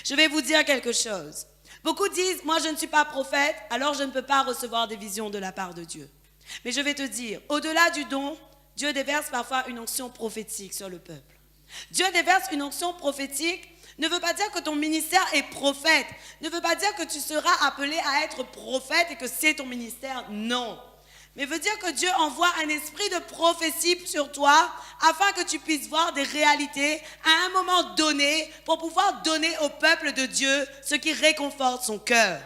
Speaker 1: Je vais vous dire quelque chose. Beaucoup disent, moi je ne suis pas prophète, alors je ne peux pas recevoir des visions de la part de Dieu. Mais je vais te dire, au-delà du don, Dieu déverse parfois une onction prophétique sur le peuple. Dieu déverse une onction prophétique ne veut pas dire que ton ministère est prophète, ne veut pas dire que tu seras appelé à être prophète et que c'est ton ministère, non. Mais veut dire que Dieu envoie un esprit de prophétie sur toi afin que tu puisses voir des réalités à un moment donné pour pouvoir donner au peuple de Dieu ce qui réconforte son cœur.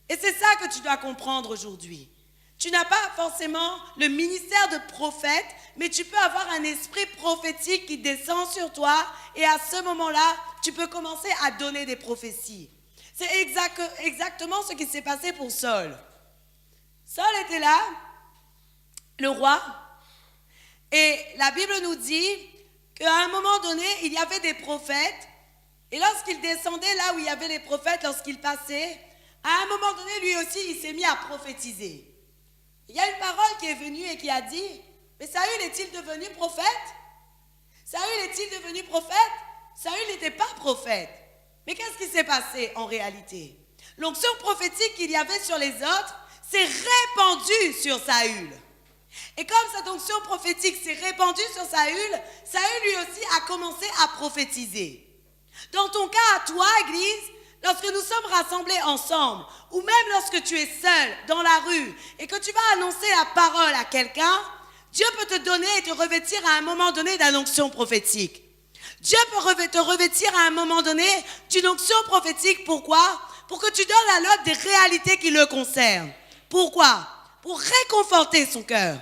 Speaker 1: Et c'est ça que tu dois comprendre aujourd'hui. Tu n'as pas forcément le ministère de prophète, mais tu peux avoir un esprit prophétique qui descend sur toi et à ce moment-là, tu peux commencer à donner des prophéties. C'est exactement ce qui s'est passé pour Saul. Saul était là, le roi, et la Bible nous dit qu'à un moment donné, il y avait des prophètes, et lorsqu'il descendait là où il y avait les prophètes, lorsqu'il passait, à un moment donné, lui aussi, il s'est mis à prophétiser. Il y a une parole qui est venue et qui a dit, mais Saül est-il devenu prophète? Saül est-il devenu prophète? Saül n'était pas prophète. Mais qu'est-ce qui s'est passé en réalité? L'onction prophétique qu'il y avait sur les autres s'est répandue sur Saül. Et comme cette onction prophétique s'est répandue sur Saül, Saül lui aussi a commencé à prophétiser. Dans ton cas à toi, Église, lorsque nous sommes rassemblés ensemble, ou même lorsque tu es seul dans la rue et que tu vas annoncer la parole à quelqu'un, Dieu peut te donner et te revêtir à un moment donné d'une onction prophétique. Dieu peut te revêtir à un moment donné d'une onction prophétique. Pourquoi? Pour que tu donnes à l'autre des réalités qui le concernent. Pourquoi? Pour réconforter son cœur.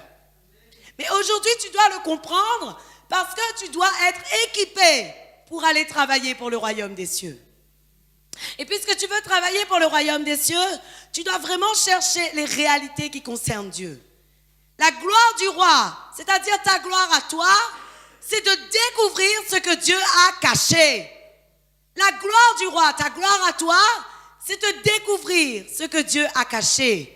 Speaker 1: Mais aujourd'hui, tu dois le comprendre parce que tu dois être équipé pour aller travailler pour le royaume des cieux. Et puisque tu veux travailler pour le royaume des cieux, tu dois vraiment chercher les réalités qui concernent Dieu. La gloire du roi, c'est-à-dire ta gloire à toi, c'est de découvrir ce que Dieu a caché. La gloire du roi, ta gloire à toi, c'est de découvrir ce que Dieu a caché.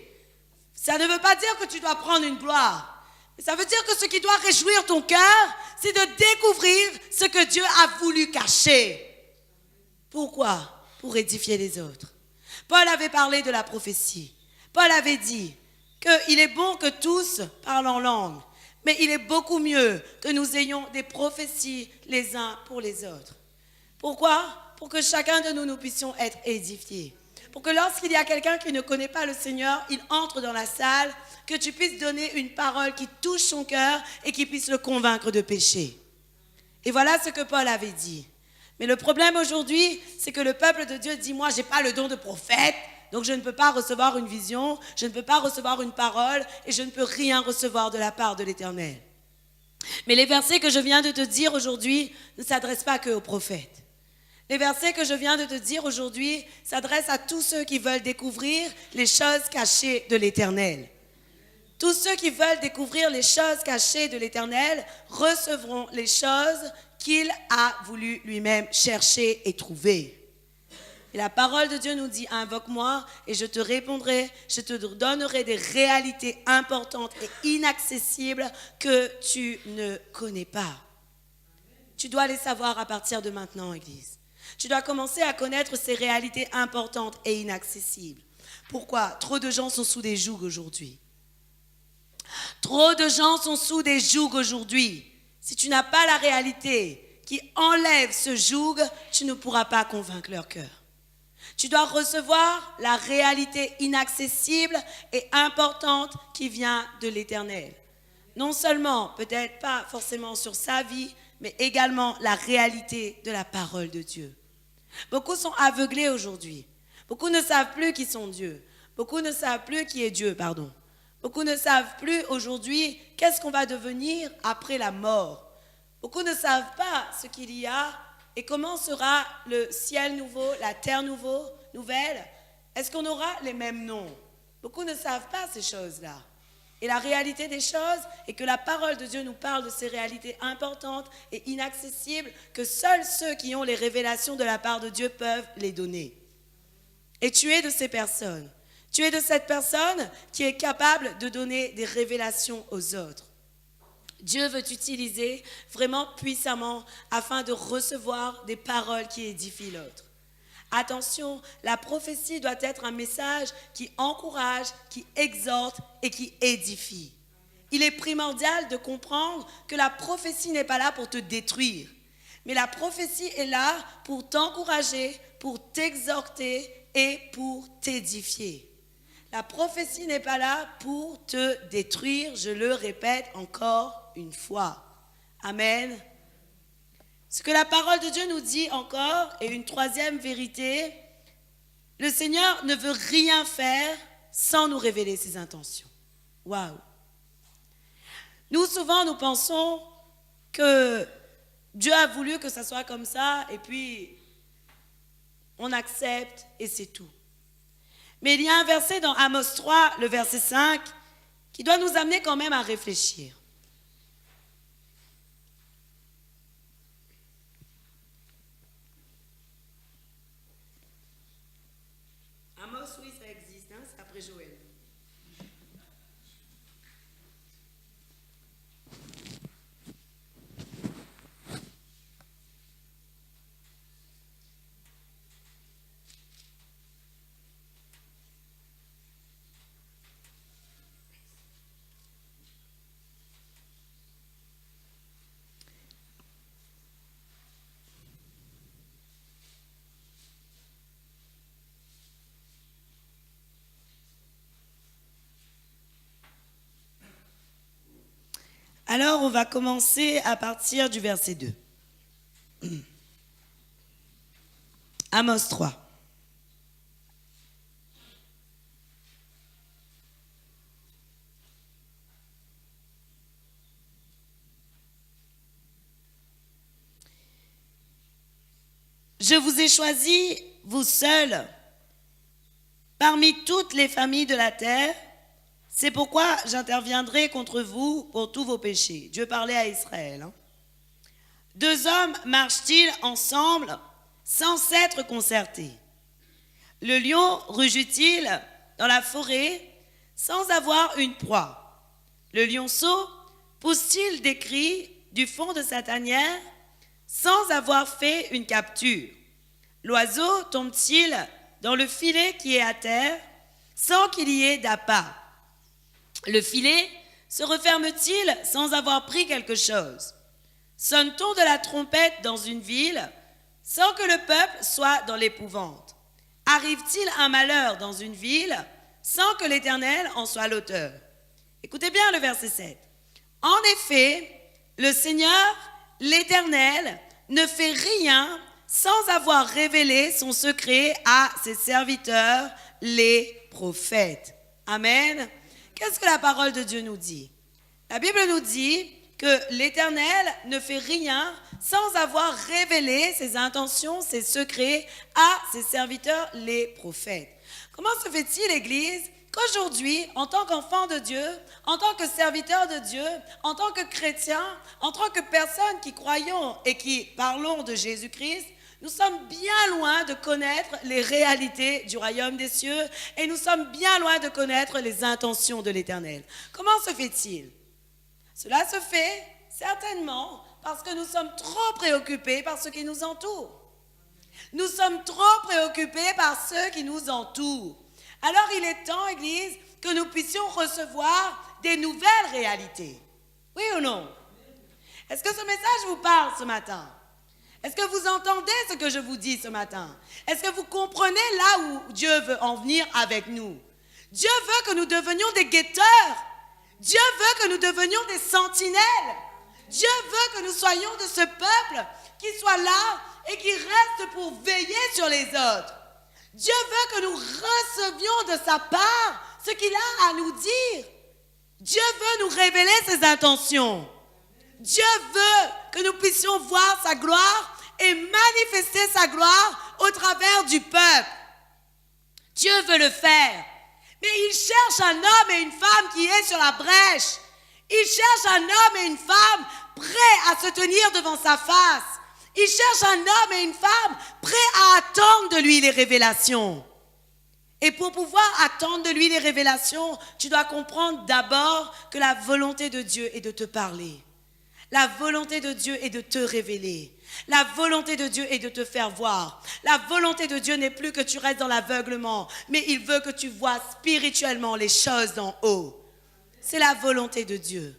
Speaker 1: Ça ne veut pas dire que tu dois prendre une gloire. Mais ça veut dire que ce qui doit réjouir ton cœur, c'est de découvrir ce que Dieu a voulu cacher. Pourquoi? Pour édifier les autres. Paul avait parlé de la prophétie. Paul avait dit qu'il est bon que tous parlent en langue, mais il est beaucoup mieux que nous ayons des prophéties les uns pour les autres. Pourquoi? Pour que chacun de nous, nous puissions être édifiés. Pour que lorsqu'il y a quelqu'un qui ne connaît pas le Seigneur, il entre dans la salle, que tu puisses donner une parole qui touche son cœur et qui puisse le convaincre de péché. Et voilà ce que Paul avait dit. Mais le problème aujourd'hui, c'est que le peuple de Dieu dit, moi, je n'ai pas le don de prophète, donc je ne peux pas recevoir une vision, je ne peux pas recevoir une parole et je ne peux rien recevoir de la part de l'Éternel. Mais les versets que je viens de te dire aujourd'hui ne s'adressent pas que aux prophètes. Les versets que je viens de te dire aujourd'hui s'adressent à tous ceux qui veulent découvrir les choses cachées de l'Éternel. Tous ceux qui veulent découvrir les choses cachées de l'Éternel recevront les choses qu'il a voulu lui-même chercher et trouver. Et la parole de Dieu nous dit, invoque-moi et je te répondrai, je te donnerai des réalités importantes et inaccessibles que tu ne connais pas. Tu dois les savoir à partir de maintenant, Église. Tu dois commencer à connaître ces réalités importantes et inaccessibles. Pourquoi? Trop de gens sont sous des jougs aujourd'hui. Trop de gens sont sous des jougs aujourd'hui. Si tu n'as pas la réalité qui enlève ce joug, tu ne pourras pas convaincre leur cœur. Tu dois recevoir la réalité inaccessible et importante qui vient de l'Éternel. Non seulement, peut-être pas forcément sur sa vie, mais également la réalité de la parole de Dieu. Beaucoup sont aveuglés aujourd'hui. Beaucoup ne savent plus qui sont Dieu. Beaucoup ne savent plus qui est Dieu, pardon. Beaucoup ne savent plus aujourd'hui qu'est-ce qu'on va devenir après la mort. Beaucoup ne savent pas ce qu'il y a et comment sera le ciel nouveau, la terre nouvelle. Est-ce qu'on aura les mêmes noms? Beaucoup ne savent pas ces choses-là. Et la réalité des choses est que la parole de Dieu nous parle de ces réalités importantes et inaccessibles que seuls ceux qui ont les révélations de la part de Dieu peuvent les donner. Et tu es de ces personnes. Tu es de cette personne qui est capable de donner des révélations aux autres. Dieu veut t'utiliser vraiment puissamment afin de recevoir des paroles qui édifient l'autre. Attention, la prophétie doit être un message qui encourage, qui exhorte et qui édifie. Il est primordial de comprendre que la prophétie n'est pas là pour te détruire, mais la prophétie est là pour t'encourager, pour t'exhorter et pour t'édifier. La prophétie n'est pas là pour te détruire, je le répète encore une fois. Amen. Ce que la parole de Dieu nous dit encore, et une troisième vérité, le Seigneur ne veut rien faire sans nous révéler ses intentions. Waouh! Nous, souvent, nous pensons que Dieu a voulu que ça soit comme ça, et puis on accepte, et c'est tout. Mais il y a un verset dans Amos 3, le verset 5, qui doit nous amener quand même à réfléchir. Amos, oui, ça existe, hein, c'est après Joël. Alors, on va commencer à partir du verset 2. Amos 3. Je vous ai choisi, vous seuls, parmi toutes les familles de la terre. C'est pourquoi j'interviendrai contre vous pour tous vos péchés. Dieu parlait à Israël. Hein. Deux hommes marchent-ils ensemble sans s'être concertés? Le lion rugit-il dans la forêt sans avoir une proie? Le lionceau pousse-t-il des cris du fond de sa tanière sans avoir fait une capture? L'oiseau tombe-t-il dans le filet qui est à terre sans qu'il y ait d'appât? Le filet se referme-t-il sans avoir pris quelque chose? Sonne-t-on de la trompette dans une ville sans que le peuple soit dans l'épouvante? Arrive-t-il un malheur dans une ville sans que l'Éternel en soit l'auteur? Écoutez bien le verset 7. En effet, le Seigneur, l'Éternel, ne fait rien sans avoir révélé son secret à ses serviteurs, les prophètes. Amen. Qu'est-ce que la parole de Dieu nous dit? La Bible nous dit que l'Éternel ne fait rien sans avoir révélé ses intentions, ses secrets à ses serviteurs, les prophètes. Comment se fait-il, Église, qu'aujourd'hui, en tant qu'enfant de Dieu, en tant que serviteur de Dieu, en tant que chrétien, en tant que personne qui croyons et qui parlons de Jésus-Christ, nous sommes bien loin de connaître les réalités du royaume des cieux et nous sommes bien loin de connaître les intentions de l'Éternel. Comment se fait-il? Cela se fait certainement parce que nous sommes trop préoccupés par ce qui nous entoure. Nous sommes trop préoccupés par ceux qui nous entourent. Alors il est temps, Église, que nous puissions recevoir des nouvelles réalités. Oui ou non? Est-ce que ce message vous parle ce matin? Est-ce que vous entendez ce que je vous dis ce matin? Est-ce que vous comprenez là où Dieu veut en venir avec nous? Dieu veut que nous devenions des guetteurs. Dieu veut que nous devenions des sentinelles. Dieu veut que nous soyons de ce peuple qui soit là et qui reste pour veiller sur les autres. Dieu veut que nous recevions de sa part ce qu'il a à nous dire. Dieu veut nous révéler ses intentions. Dieu veut que nous puissions voir sa gloire et manifester sa gloire au travers du peuple. Dieu veut le faire. Mais il cherche un homme et une femme qui est sur la brèche. Il cherche un homme et une femme prêts à se tenir devant sa face. Il cherche un homme et une femme prêts à attendre de lui les révélations. Et pour pouvoir attendre de lui les révélations, tu dois comprendre d'abord que la volonté de Dieu est de te parler. La volonté de Dieu est de te révéler. La volonté de Dieu est de te faire voir. La volonté de Dieu n'est plus que tu restes dans l'aveuglement, mais il veut que tu vois spirituellement les choses d'en haut. C'est la volonté de Dieu.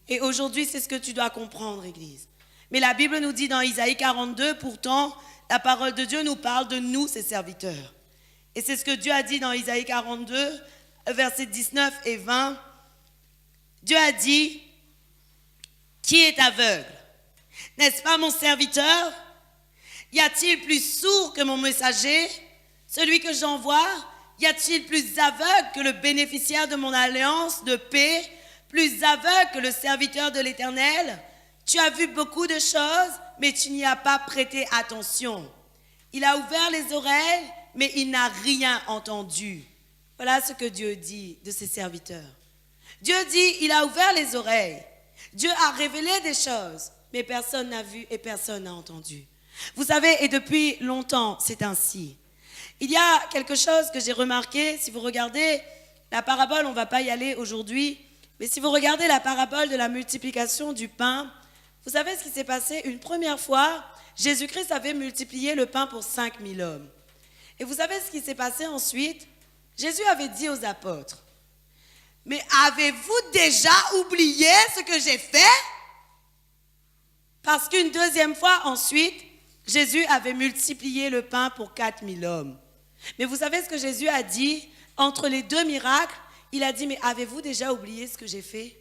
Speaker 1: Et aujourd'hui, c'est ce que tu dois comprendre, Église. Mais la Bible nous dit dans Isaïe 42, pourtant, la parole de Dieu nous parle de nous, ses serviteurs. Et c'est ce que Dieu a dit dans Isaïe 42, versets 19 et 20. Dieu a dit, qui est aveugle? N'est-ce pas mon serviteur? Y a-t-il plus sourd que mon messager, celui que j'envoie? Y a-t-il plus aveugle que le bénéficiaire de mon alliance de paix, plus aveugle que le serviteur de l'Éternel? Tu as vu beaucoup de choses, mais tu n'y as pas prêté attention. Il a ouvert les oreilles, mais il n'a rien entendu. Voilà ce que Dieu dit de ses serviteurs. Dieu dit, il a ouvert les oreilles. Dieu a révélé des choses, mais personne n'a vu et personne n'a entendu. Vous savez, et depuis longtemps, c'est ainsi. Il y a quelque chose que j'ai remarqué, si vous regardez la parabole, on ne va pas y aller aujourd'hui, mais si vous regardez la parabole de la multiplication du pain, vous savez ce qui s'est passé? Une première fois, Jésus-Christ avait multiplié le pain pour 5000 hommes. Et vous savez ce qui s'est passé ensuite? Jésus avait dit aux apôtres, mais avez-vous déjà oublié ce que j'ai fait? Parce qu'une deuxième fois ensuite, Jésus avait multiplié le pain pour 4000 hommes. Mais vous savez ce que Jésus a dit? Entre les deux miracles, il a dit, mais avez-vous déjà oublié ce que j'ai fait?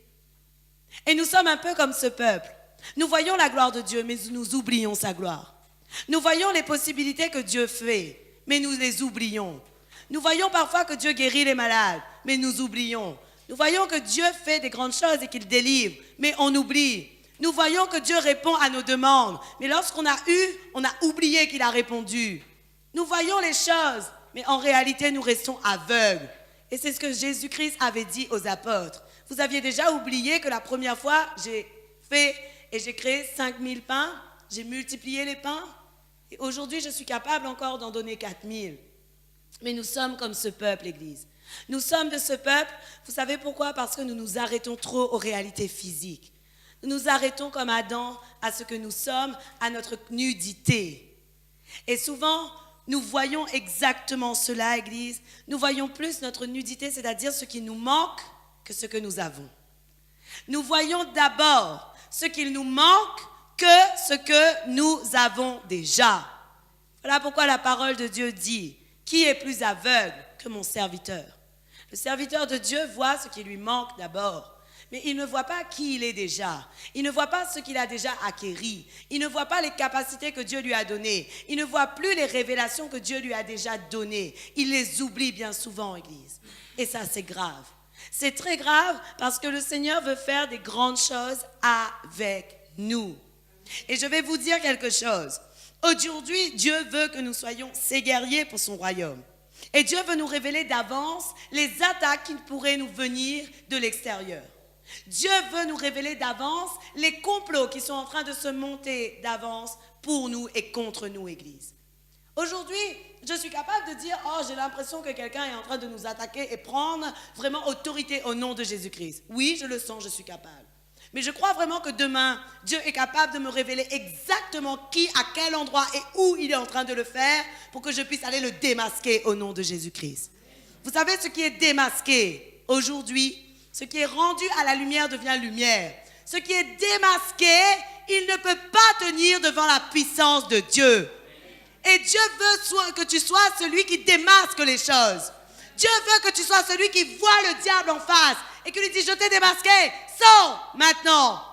Speaker 1: Et nous sommes un peu comme ce peuple. Nous voyons la gloire de Dieu, mais nous oublions sa gloire. Nous voyons les possibilités que Dieu fait, mais nous les oublions. Nous voyons parfois que Dieu guérit les malades, mais nous oublions. Nous voyons que Dieu fait des grandes choses et qu'il délivre, mais on oublie. Nous voyons que Dieu répond à nos demandes, mais lorsqu'on a on a oublié qu'il a répondu. Nous voyons les choses, mais en réalité, nous restons aveugles. Et c'est ce que Jésus-Christ avait dit aux apôtres. Vous aviez déjà oublié que la première fois, j'ai fait et j'ai créé 5000 pains, j'ai multiplié les pains, et aujourd'hui, je suis capable encore d'en donner 4000. Mais nous sommes comme ce peuple, Église. Nous sommes de ce peuple, vous savez pourquoi? Parce que nous nous arrêtons trop aux réalités physiques. Nous nous arrêtons comme Adam à ce que nous sommes, à notre nudité. Et souvent, nous voyons exactement cela, Église. Nous voyons plus notre nudité, c'est-à-dire ce qui nous manque, que ce que nous avons. Nous voyons d'abord ce qu'il nous manque que ce que nous avons déjà. Voilà pourquoi la parole de Dieu dit, qui est plus aveugle que mon serviteur? Le serviteur de Dieu voit ce qui lui manque d'abord. Mais il ne voit pas qui il est déjà. Il ne voit pas ce qu'il a déjà acquéri. Il ne voit pas les capacités que Dieu lui a données. Il ne voit plus les révélations que Dieu lui a déjà données. Il les oublie bien souvent, Église. Et ça, c'est grave. C'est très grave parce que le Seigneur veut faire des grandes choses avec nous. Et je vais vous dire quelque chose. Aujourd'hui, Dieu veut que nous soyons ses guerriers pour son royaume. Et Dieu veut nous révéler d'avance les attaques qui pourraient nous venir de l'extérieur. Dieu veut nous révéler d'avance les complots qui sont en train de se monter d'avance pour nous et contre nous, Église. Aujourd'hui, je suis capable de dire, oh, j'ai l'impression que quelqu'un est en train de nous attaquer et prendre vraiment autorité au nom de Jésus-Christ. Oui, je le sens, je suis capable. Mais je crois vraiment que demain, Dieu est capable de me révéler exactement qui, à quel endroit et où il est en train de le faire pour que je puisse aller le démasquer au nom de Jésus-Christ. Vous savez ce qui est démasqué aujourd'hui? Ce qui est rendu à la lumière devient lumière. Ce qui est démasqué, il ne peut pas tenir devant la puissance de Dieu. Et Dieu veut que tu sois celui qui démasque les choses. Dieu veut que tu sois celui qui voit le diable en face et qui lui dit, je t'ai démasqué, sors maintenant.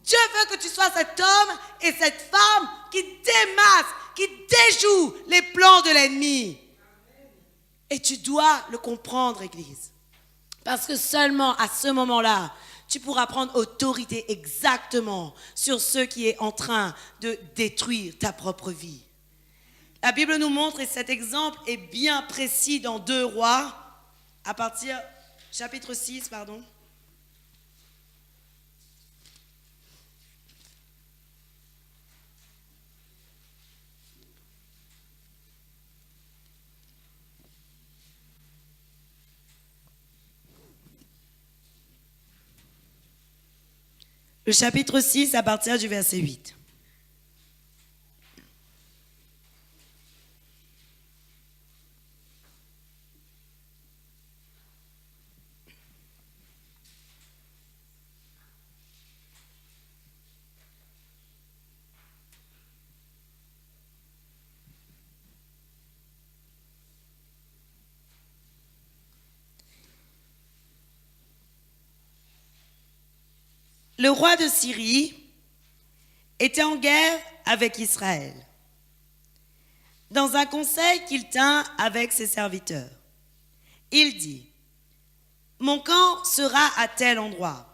Speaker 1: Dieu veut que tu sois cet homme et cette femme qui démasque, qui déjoue les plans de l'ennemi. Et tu dois le comprendre, Église. Parce que seulement à ce moment-là, tu pourras prendre autorité exactement sur ce qui est en train de détruire ta propre vie. La Bible nous montre, et cet exemple est bien précis dans 2 Rois, à partir, chapitre 6, pardon. Le chapitre 6, à partir du verset 8. Le roi de Syrie était en guerre avec Israël, dans un conseil qu'il tint avec ses serviteurs. Il dit, « Mon camp sera à tel endroit. »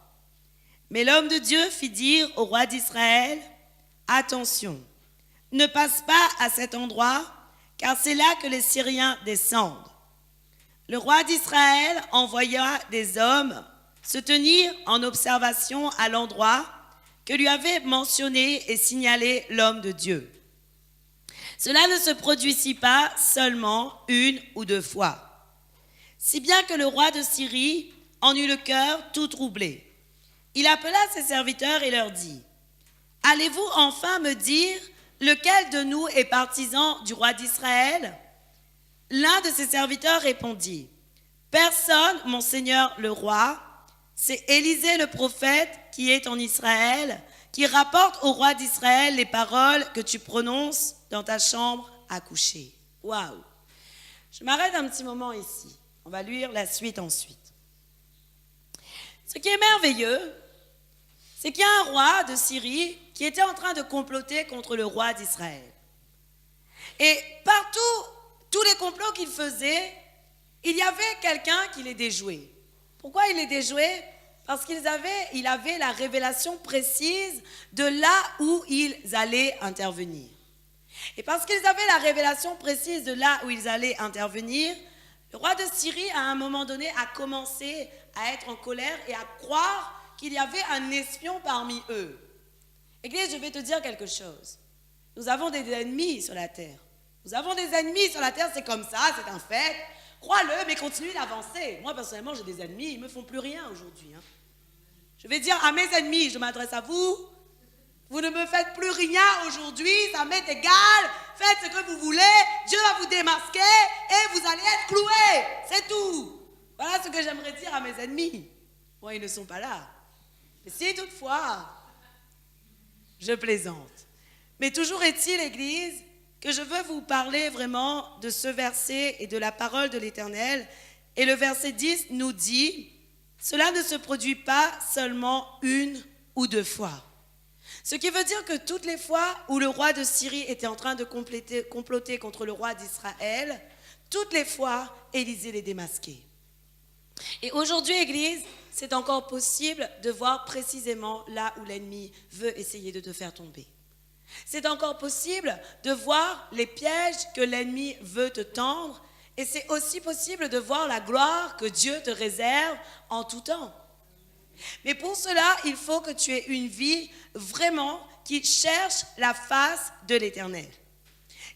Speaker 1: Mais l'homme de Dieu fit dire au roi d'Israël, « Attention, ne passe pas à cet endroit, car c'est là que les Syriens descendent. » Le roi d'Israël envoya des hommes se tenir en observation à l'endroit que lui avait mentionné et signalé l'homme de Dieu. Cela ne se produisit pas seulement 1 ou 2 fois, si bien que le roi de Syrie en eut le cœur tout troublé. Il appela ses serviteurs et leur dit, « Allez-vous enfin me dire lequel de nous est partisan du roi d'Israël ?» L'un de ses serviteurs répondit, « Personne, mon seigneur le roi, c'est Élisée le prophète qui est en Israël, qui rapporte au roi d'Israël les paroles que tu prononces dans ta chambre à coucher. » Waouh! Je m'arrête un petit moment ici. On va lire la suite ensuite. Ce qui est merveilleux, c'est qu'il y a un roi de Syrie qui était en train de comploter contre le roi d'Israël. Et partout, tous les complots qu'il faisait, il y avait quelqu'un qui les déjouait. Pourquoi il les déjouait? Parce qu'il avait la révélation précise de là où ils allaient intervenir. Et parce qu'ils avaient la révélation précise de là où ils allaient intervenir, le roi de Syrie, à un moment donné, a commencé à être en colère et à croire qu'il y avait un espion parmi eux. Église, je vais te dire quelque chose. Nous avons des ennemis sur la terre. Nous avons des ennemis sur la terre, c'est comme ça, c'est un fait. Crois-le, mais continue d'avancer. Moi, personnellement, j'ai des ennemis, ils ne me font plus rien aujourd'hui. Je vais dire à mes ennemis, je m'adresse à vous, vous ne me faites plus rien aujourd'hui, ça m'est égal, faites ce que vous voulez, Dieu va vous démasquer et vous allez être cloués, c'est tout. Voilà ce que j'aimerais dire à mes ennemis. Bon, ils ne sont pas là. Mais si toutefois, je plaisante. Mais toujours est-il, Église, que je veux vous parler vraiment de ce verset et de la parole de l'Éternel. Et le verset 10 nous dit, « Cela ne se produit pas seulement 1 ou 2 fois. » Ce qui veut dire que toutes les fois où le roi de Syrie était en train de comploter contre le roi d'Israël, toutes les fois, Élisée les démasquait. Et aujourd'hui, Église, c'est encore possible de voir précisément là où l'ennemi veut essayer de te faire tomber. C'est encore possible de voir les pièges que l'ennemi veut te tendre. Et c'est aussi possible de voir la gloire que Dieu te réserve en tout temps. Mais pour cela, il faut que tu aies une vie vraiment qui cherche la face de l'Éternel.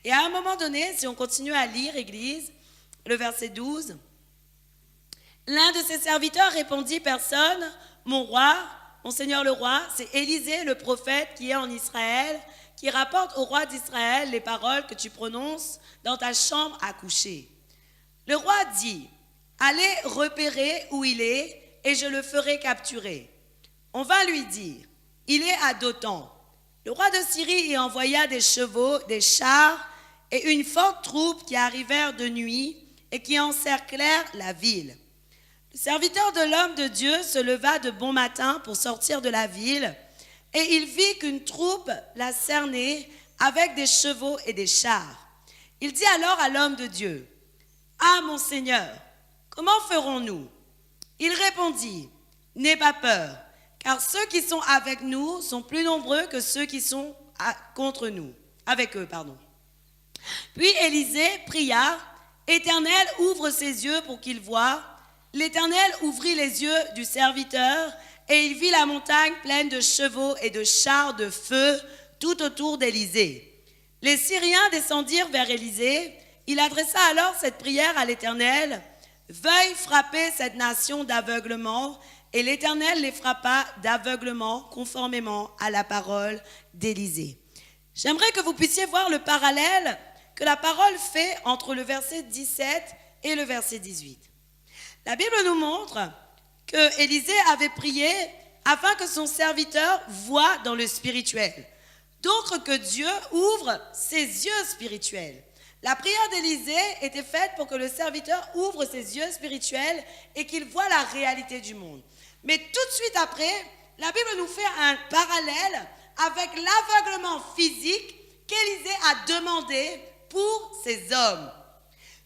Speaker 1: Et à un moment donné, si on continue à lire, Église, le verset 12, l'un de ses serviteurs répondit, personne, mon roi, mon seigneur le roi, c'est Élisée le prophète qui est en Israël, qui rapporte au roi d'Israël les paroles que tu prononces dans ta chambre à coucher. Le roi dit, allez repérer où il est et je le ferai capturer. On va lui dire, il est à Dothan. Le roi de Syrie y envoya des chevaux, des chars et une forte troupe qui arrivèrent de nuit et qui encerclèrent la ville. Le serviteur de l'homme de Dieu se leva de bon matin pour sortir de la ville et il vit qu'une troupe la cernait avec des chevaux et des chars. Il dit alors à l'homme de Dieu, « Ah, mon Seigneur, comment ferons-nous » Il répondit, « N'aie pas peur, car ceux qui sont avec nous sont plus nombreux que ceux qui sont contre nous. » Avec eux, pardon. Puis Élisée pria, « Éternel, ouvre ses yeux pour qu'il voie. » L'Éternel ouvrit les yeux du serviteur, et il vit la montagne pleine de chevaux et de chars de feu tout autour d'Élisée. Les Syriens descendirent vers Élisée. Il adressa alors cette prière à l'Éternel, « Veuille frapper cette nation d'aveuglement. » Et l'Éternel les frappa d'aveuglement conformément à la parole d'Élisée. J'aimerais que vous puissiez voir le parallèle que la parole fait entre le verset 17 et le verset 18. La Bible nous montre que Élisée avait prié afin que son serviteur voie dans le spirituel. Donc que Dieu ouvre ses yeux spirituels. La prière d'Élisée était faite pour que le serviteur ouvre ses yeux spirituels et qu'il voie la réalité du monde. Mais tout de suite après, la Bible nous fait un parallèle avec l'aveuglement physique qu'Élisée a demandé pour ses hommes.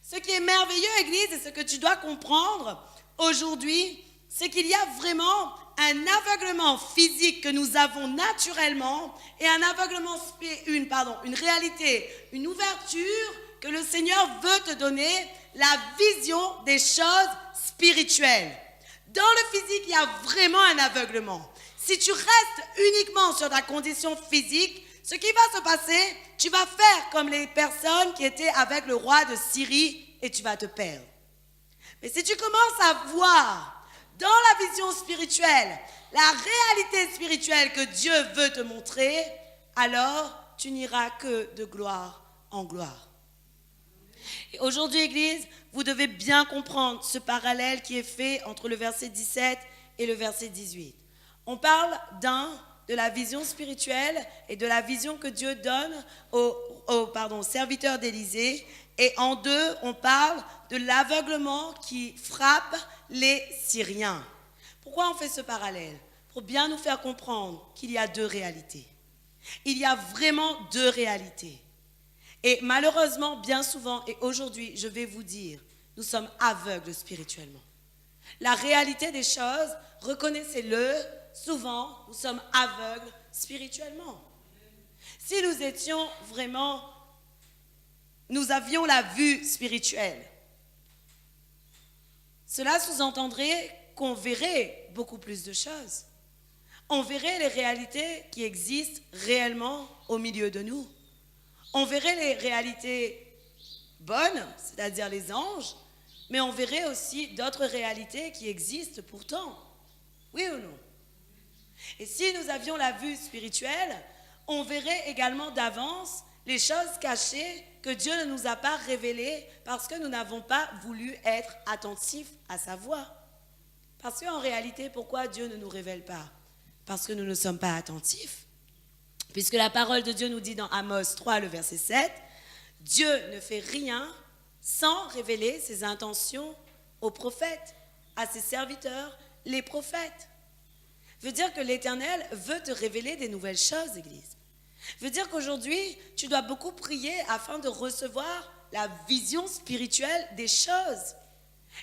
Speaker 1: Ce qui est merveilleux, Église, et ce que tu dois comprendre aujourd'hui, c'est qu'il y a vraiment un aveuglement physique que nous avons naturellement et un aveuglement, une réalité, une ouverture que le Seigneur veut te donner, la vision des choses spirituelles. Dans le physique, il y a vraiment un aveuglement. Si tu restes uniquement sur ta condition physique, ce qui va se passer, tu vas faire comme les personnes qui étaient avec le roi de Syrie et tu vas te perdre. Mais si tu commences à voir dans la vision spirituelle, la réalité spirituelle que Dieu veut te montrer, alors tu n'iras que de gloire en gloire. Et aujourd'hui, Église, vous devez bien comprendre ce parallèle qui est fait entre le verset 17 et le verset 18. On parle de la vision spirituelle et de la vision que Dieu donne aux serviteurs d'Élisée. Et en deux, on parle de l'aveuglement qui frappe les Syriens. Pourquoi on fait ce parallèle? Pour bien nous faire comprendre qu'il y a deux réalités. Il y a vraiment deux réalités. Et malheureusement, bien souvent, et aujourd'hui, je vais vous dire, nous sommes aveugles spirituellement. La réalité des choses, reconnaissez-le, souvent, nous sommes aveugles spirituellement. Si nous étions vraiment, nous avions la vue spirituelle, cela sous-entendrait qu'on verrait beaucoup plus de choses. On verrait les réalités qui existent réellement au milieu de nous. On verrait les réalités bonnes, c'est-à-dire les anges, mais on verrait aussi d'autres réalités qui existent pourtant. Oui ou non? Et si nous avions la vue spirituelle, on verrait également d'avance les choses cachées que Dieu ne nous a pas révélées parce que nous n'avons pas voulu être attentifs à sa voix. Parce qu'en réalité, pourquoi Dieu ne nous révèle pas? Parce que nous ne sommes pas attentifs. Puisque la parole de Dieu nous dit dans Amos 3, le verset 7, « Dieu ne fait rien sans révéler ses intentions aux prophètes, à ses serviteurs, les prophètes. » Veut dire que l'Éternel veut te révéler des nouvelles choses, Église. Veut dire qu'aujourd'hui, tu dois beaucoup prier afin de recevoir la vision spirituelle des choses.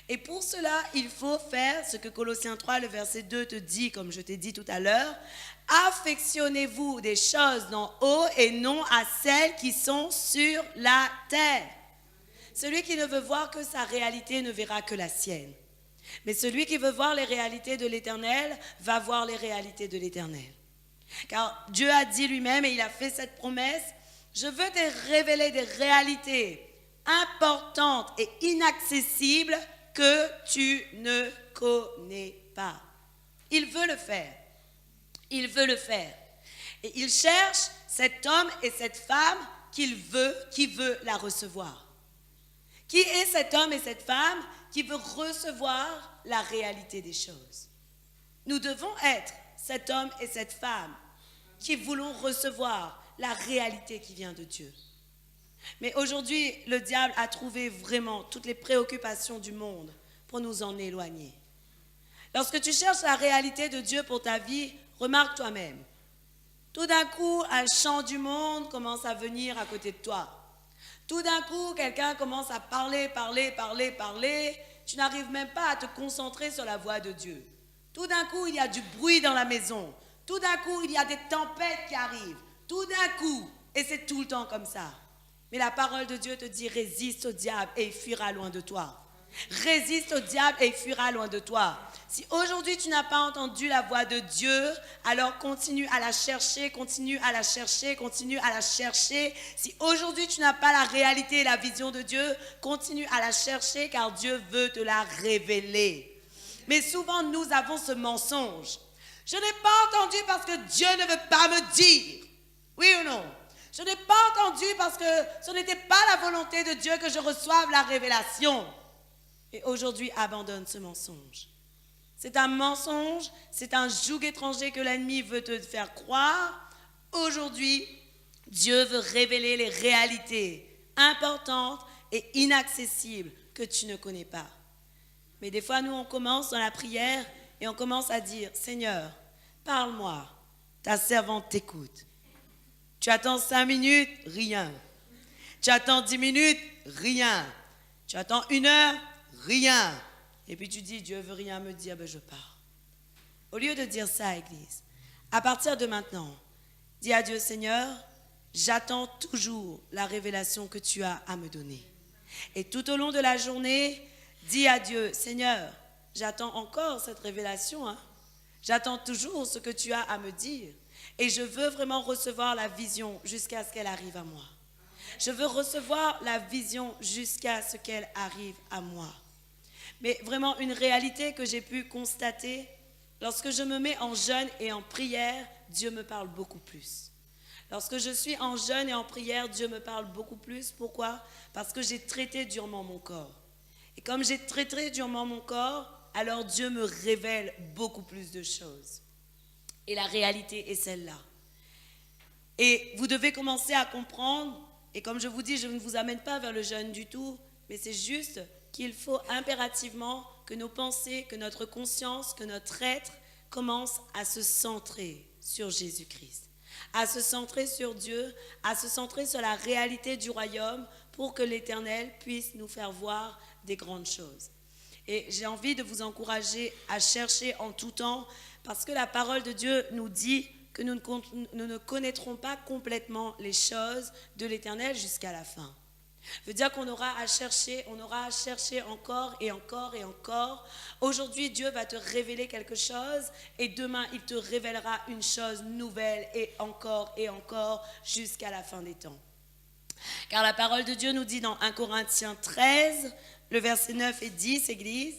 Speaker 1: Et pour cela, il faut faire ce que Colossiens 3, le verset 2 te dit, comme je t'ai dit tout à l'heure. Affectionnez-vous des choses d'en haut et non à celles qui sont sur la terre. Celui qui ne veut voir que sa réalité ne verra que la sienne. Mais celui qui veut voir les réalités de l'Éternel va voir les réalités de l'Éternel. Car Dieu a dit lui-même et il a fait cette promesse, je veux te révéler des réalités importantes et inaccessibles que tu ne connais pas. Il veut le faire. Il veut le faire. Et il cherche cet homme et cette femme qui veut la recevoir. Qui est cet homme et cette femme qui veut recevoir la réalité des choses? Nous devons être cet homme et cette femme qui voulons recevoir la réalité qui vient de Dieu. Mais aujourd'hui, le diable a trouvé vraiment toutes les préoccupations du monde pour nous en éloigner. Lorsque tu cherches la réalité de Dieu pour ta vie, remarque toi-même. Tout d'un coup, un chant du monde commence à venir à côté de toi. Tout d'un coup, quelqu'un commence à parler. Tu n'arrives même pas à te concentrer sur la voix de Dieu. Tout d'un coup, il y a du bruit dans la maison. Tout d'un coup, il y a des tempêtes qui arrivent. Tout d'un coup, et c'est tout le temps comme ça. Mais la parole de Dieu te dit, résiste au diable et il fuira loin de toi. Résiste au diable et il fuira loin de toi. Si aujourd'hui tu n'as pas entendu la voix de Dieu, alors continue à la chercher, continue à la chercher, continue à la chercher. Si aujourd'hui tu n'as pas la réalité et la vision de Dieu, continue à la chercher car Dieu veut te la révéler. Mais souvent nous avons ce mensonge. Je n'ai pas entendu parce que Dieu ne veut pas me dire. Oui ou non? Je n'ai pas entendu parce que ce n'était pas la volonté de Dieu que je reçoive la révélation. Et aujourd'hui, abandonne ce mensonge. C'est un mensonge, c'est un joug étranger que l'ennemi veut te faire croire. Aujourd'hui, Dieu veut révéler les réalités importantes et inaccessibles que tu ne connais pas. Mais des fois, nous, on commence dans la prière et on commence à dire, Seigneur, parle-moi, ta servante t'écoute. Tu attends 5 minutes, rien. Tu attends 10 minutes, rien. Tu attends 1 heure, rien. Et puis tu dis, Dieu veut rien me dire, ben je pars. Au lieu de dire ça, Église, à partir de maintenant, dis à Dieu, Seigneur, j'attends toujours la révélation que tu as à me donner. Et tout au long de la journée, dis à Dieu, Seigneur, j'attends encore cette révélation. J'attends toujours ce que tu as à me dire. Et je veux vraiment recevoir la vision jusqu'à ce qu'elle arrive à moi. Je veux recevoir la vision jusqu'à ce qu'elle arrive à moi. Mais vraiment, une réalité que j'ai pu constater, lorsque je me mets en jeûne et en prière, Dieu me parle beaucoup plus. Lorsque je suis en jeûne et en prière, Dieu me parle beaucoup plus. Pourquoi? Parce que j'ai traité durement mon corps. Et comme j'ai traité durement mon corps, alors Dieu me révèle beaucoup plus de choses. Et la réalité est celle-là. Et vous devez commencer à comprendre, et comme je vous dis, je ne vous amène pas vers le jeûne du tout, mais c'est juste qu'il faut impérativement que nos pensées, que notre conscience, que notre être commence à se centrer sur Jésus-Christ, à se centrer sur Dieu, à se centrer sur la réalité du royaume pour que l'Éternel puisse nous faire voir des grandes choses. Et j'ai envie de vous encourager à chercher en tout temps, parce que la parole de Dieu nous dit que nous ne connaîtrons pas complètement les choses de l'Éternel jusqu'à la fin. Ça veut dire qu'on aura à chercher encore et encore et encore. Aujourd'hui, Dieu va te révéler quelque chose et demain, il te révélera une chose nouvelle et encore jusqu'à la fin des temps. Car la parole de Dieu nous dit dans 1 Corinthiens 13, le verset 9 et 10, Église.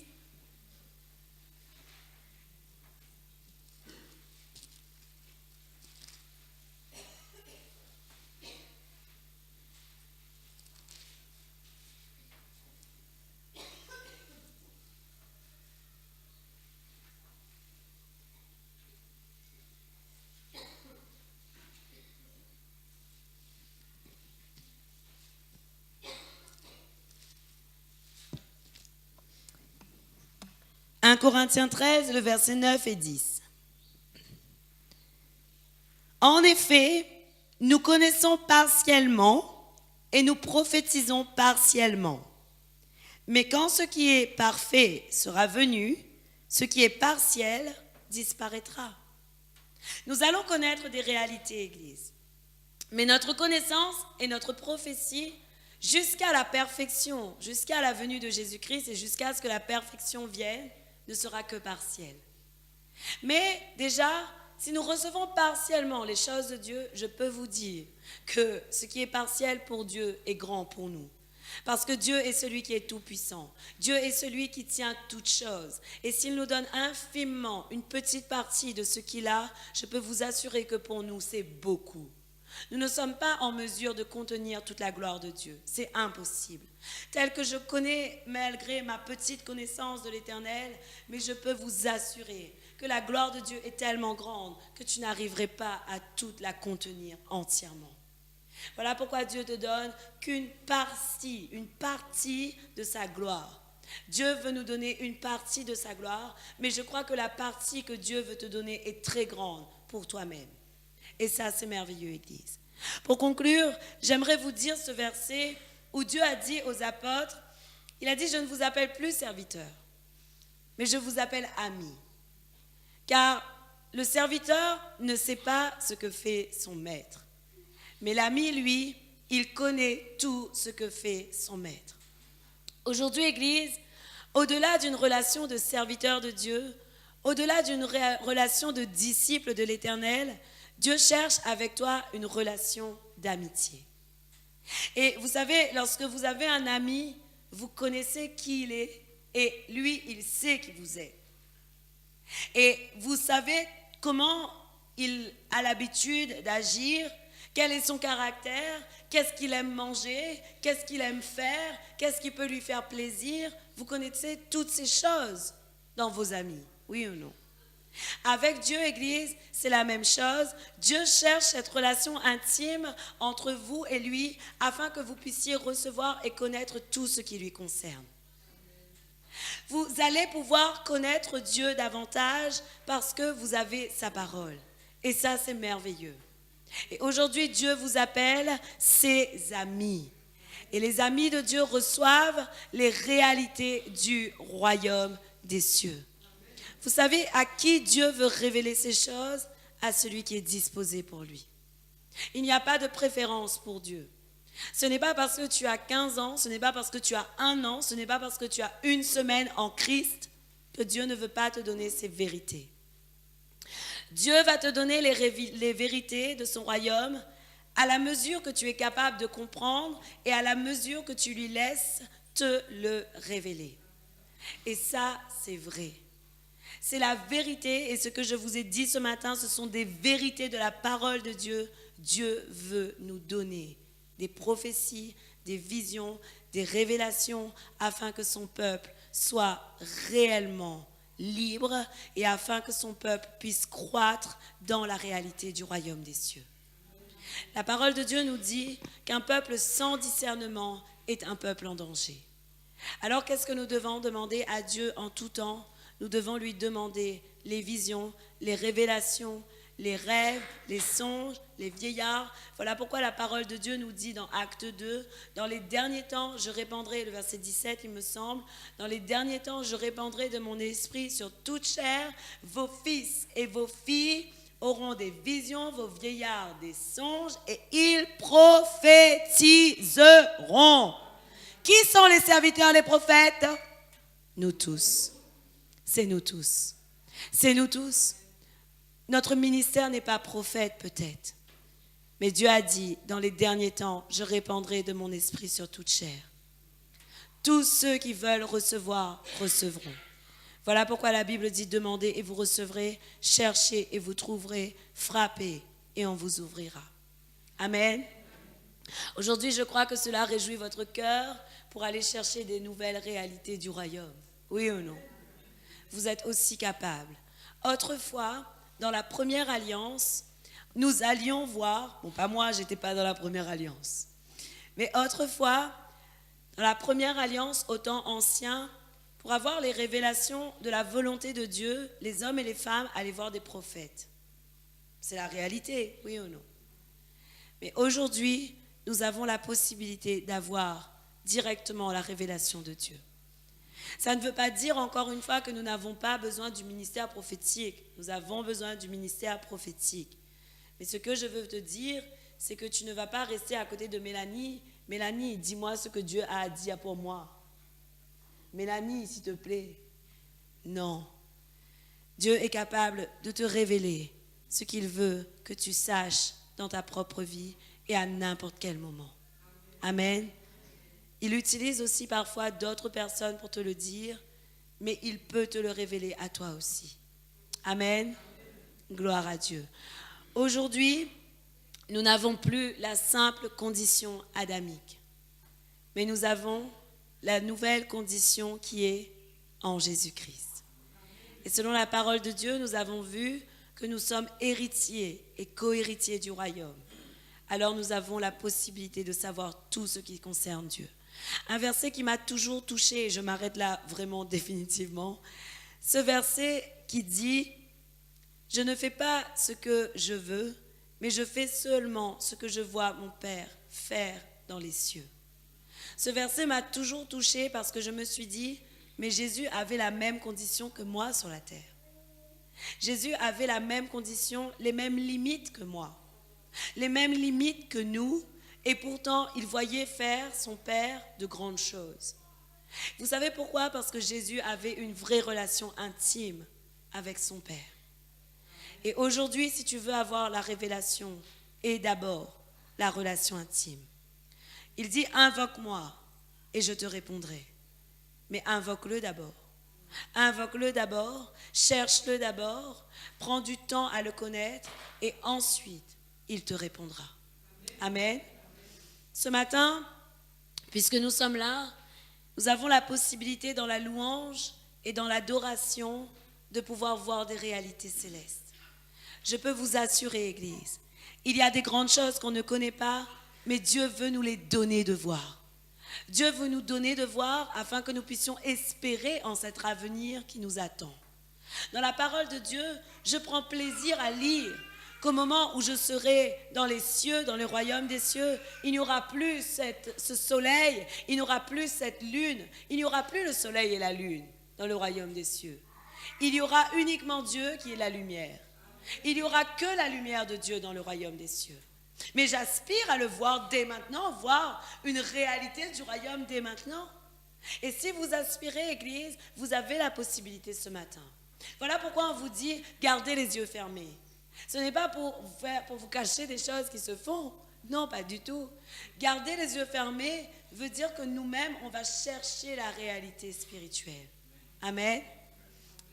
Speaker 1: « 1 Corinthiens 13, le verset 9 et 10. En effet, nous connaissons partiellement et nous prophétisons partiellement. Mais quand ce qui est parfait sera venu, ce qui est partiel disparaîtra. Nous allons connaître des réalités, Église. Mais notre connaissance et notre prophétie, jusqu'à la perfection, jusqu'à la venue de Jésus-Christ et jusqu'à ce que la perfection vienne, ne sera que partielle. Mais déjà, si nous recevons partiellement les choses de Dieu, je peux vous dire que ce qui est partiel pour Dieu est grand pour nous. Parce que Dieu est celui qui est tout-puissant. Dieu est celui qui tient toutes choses. Et s'il nous donne infiniment une petite partie de ce qu'il a, je peux vous assurer que pour nous, c'est beaucoup. Nous ne sommes pas en mesure de contenir toute la gloire de Dieu. C'est impossible. Tel que je connais, malgré ma petite connaissance de l'Éternel, mais je peux vous assurer que la gloire de Dieu est tellement grande que tu n'arriverais pas à toute la contenir entièrement. Voilà pourquoi Dieu te donne qu'une partie de sa gloire. Dieu veut nous donner une partie de sa gloire, mais je crois que la partie que Dieu veut te donner est très grande pour toi-même. Et ça, c'est merveilleux, Église. Pour conclure, j'aimerais vous dire ce verset où Dieu a dit aux apôtres, il a dit, je ne vous appelle plus serviteurs, mais je vous appelle amis. Car le serviteur ne sait pas ce que fait son maître. Mais l'ami, lui, il connaît tout ce que fait son maître. Aujourd'hui, Église, au-delà d'une relation de serviteur de Dieu, au-delà d'une relation de disciple de l'Éternel, Dieu cherche avec toi une relation d'amitié. Et vous savez, lorsque vous avez un ami, vous connaissez qui il est et lui, il sait qui vous êtes. Et vous savez comment il a l'habitude d'agir, quel est son caractère, qu'est-ce qu'il aime manger, qu'est-ce qu'il aime faire, qu'est-ce qui peut lui faire plaisir. Vous connaissez toutes ces choses dans vos amis, oui ou non? Avec Dieu, Église, c'est la même chose. Dieu cherche cette relation intime entre vous et lui afin que vous puissiez recevoir et connaître tout ce qui lui concerne. Vous allez pouvoir connaître Dieu davantage parce que vous avez sa parole. Et ça, c'est merveilleux. Et aujourd'hui, Dieu vous appelle ses amis. Et les amis de Dieu reçoivent les réalités du royaume des cieux. Vous savez à qui Dieu veut révéler ces choses? À celui qui est disposé pour lui. Il n'y a pas de préférence pour Dieu. Ce n'est pas parce que tu as 15 ans, ce n'est pas parce que tu as 1 an, ce n'est pas parce que tu as une semaine en Christ que Dieu ne veut pas te donner ses vérités. Dieu va te donner les vérités de son royaume à la mesure que tu es capable de comprendre et à la mesure que tu lui laisses te le révéler. Et ça, c'est vrai. C'est la vérité et ce que je vous ai dit ce matin, ce sont des vérités de la parole de Dieu. Dieu veut nous donner des prophéties, des visions, des révélations afin que son peuple soit réellement libre et afin que son peuple puisse croître dans la réalité du royaume des cieux. La parole de Dieu nous dit qu'un peuple sans discernement est un peuple en danger. Alors qu'est-ce que nous devons demander à Dieu en tout temps? Nous devons lui demander les visions, les révélations, les rêves, les songes, les vieillards. Voilà pourquoi la parole de Dieu nous dit dans Acte 2, dans les derniers temps, je répandrai, le verset 17 il me semble, dans les derniers temps, je répandrai de mon esprit sur toute chair, vos fils et vos filles auront des visions, vos vieillards des songes et ils prophétiseront. Qui sont les serviteurs, les prophètes? Nous tous. C'est nous tous. C'est nous tous. Notre ministère n'est pas prophète peut-être. Mais Dieu a dit, dans les derniers temps, je répandrai de mon esprit sur toute chair. Tous ceux qui veulent recevoir, recevront. Voilà pourquoi la Bible dit, demandez et vous recevrez, cherchez et vous trouverez, frappez et on vous ouvrira. Amen. Aujourd'hui, je crois que cela réjouit votre cœur pour aller chercher des nouvelles réalités du royaume. Oui ou non? Vous êtes aussi capables. Autrefois, dans la première alliance, nous allions voir, bon pas moi, j'étais pas dans la première alliance, mais autrefois, dans la première alliance au temps ancien, pour avoir les révélations de la volonté de Dieu, les hommes et les femmes allaient voir des prophètes. C'est la réalité, oui ou non? Mais aujourd'hui, nous avons la possibilité d'avoir directement la révélation de Dieu. Ça ne veut pas dire, encore une fois, que nous n'avons pas besoin du ministère prophétique. Nous avons besoin du ministère prophétique. Mais ce que je veux te dire, c'est que tu ne vas pas rester à côté de Mélanie. Mélanie, dis-moi ce que Dieu a à dire pour moi. Mélanie, s'il te plaît. Non. Dieu est capable de te révéler ce qu'il veut que tu saches dans ta propre vie et à n'importe quel moment. Amen. Il utilise aussi parfois d'autres personnes pour te le dire, mais il peut te le révéler à toi aussi. Amen. Gloire à Dieu. Aujourd'hui, nous n'avons plus la simple condition adamique, mais nous avons la nouvelle condition qui est en Jésus-Christ. Et selon la parole de Dieu, nous avons vu que nous sommes héritiers et co-héritiers du royaume. Alors nous avons la possibilité de savoir tout ce qui concerne Dieu. Un verset qui m'a toujours touchée, et je m'arrête là vraiment définitivement, ce verset qui dit « Je ne fais pas ce que je veux, mais je fais seulement ce que je vois mon Père faire dans les cieux. » Ce verset m'a toujours touchée parce que je me suis dit « Mais Jésus avait la même condition que moi sur la terre. Jésus avait la même condition, les mêmes limites que moi, les mêmes limites que nous, et pourtant, il voyait faire son Père de grandes choses. Vous savez pourquoi? Parce que Jésus avait une vraie relation intime avec son Père. Et aujourd'hui, si tu veux avoir la révélation, et d'abord la relation intime. Il dit, invoque-moi et je te répondrai. Mais invoque-le d'abord. Invoque-le d'abord, cherche-le d'abord, prends du temps à le connaître et ensuite, il te répondra. Amen. Ce matin, puisque nous sommes là, nous avons la possibilité dans la louange et dans l'adoration de pouvoir voir des réalités célestes. Je peux vous assurer, Église, il y a des grandes choses qu'on ne connaît pas, mais Dieu veut nous les donner de voir. Dieu veut nous donner de voir afin que nous puissions espérer en cet avenir qui nous attend. Dans la parole de Dieu, je prends plaisir à lire qu'au moment où je serai dans les cieux, dans le royaume des cieux, il n'y aura plus ce soleil, il n'y aura plus cette lune, il n'y aura plus le soleil et la lune dans le royaume des cieux. Il y aura uniquement Dieu qui est la lumière. Il n'y aura que la lumière de Dieu dans le royaume des cieux. Mais j'aspire à le voir dès maintenant, voir une réalité du royaume dès maintenant. Et si vous aspirez, Église, vous avez la possibilité ce matin. Voilà pourquoi on vous dit, gardez les yeux fermés. Ce n'est pas pour vous cacher des choses qui se font. Non, pas du tout. Garder les yeux fermés veut dire que nous-mêmes, on va chercher la réalité spirituelle. Amen.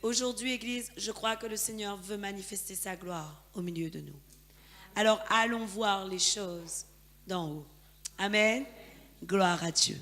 Speaker 1: Aujourd'hui, Église, je crois que le Seigneur veut manifester sa gloire au milieu de nous. Alors, allons voir les choses d'en haut. Amen. Gloire à Dieu.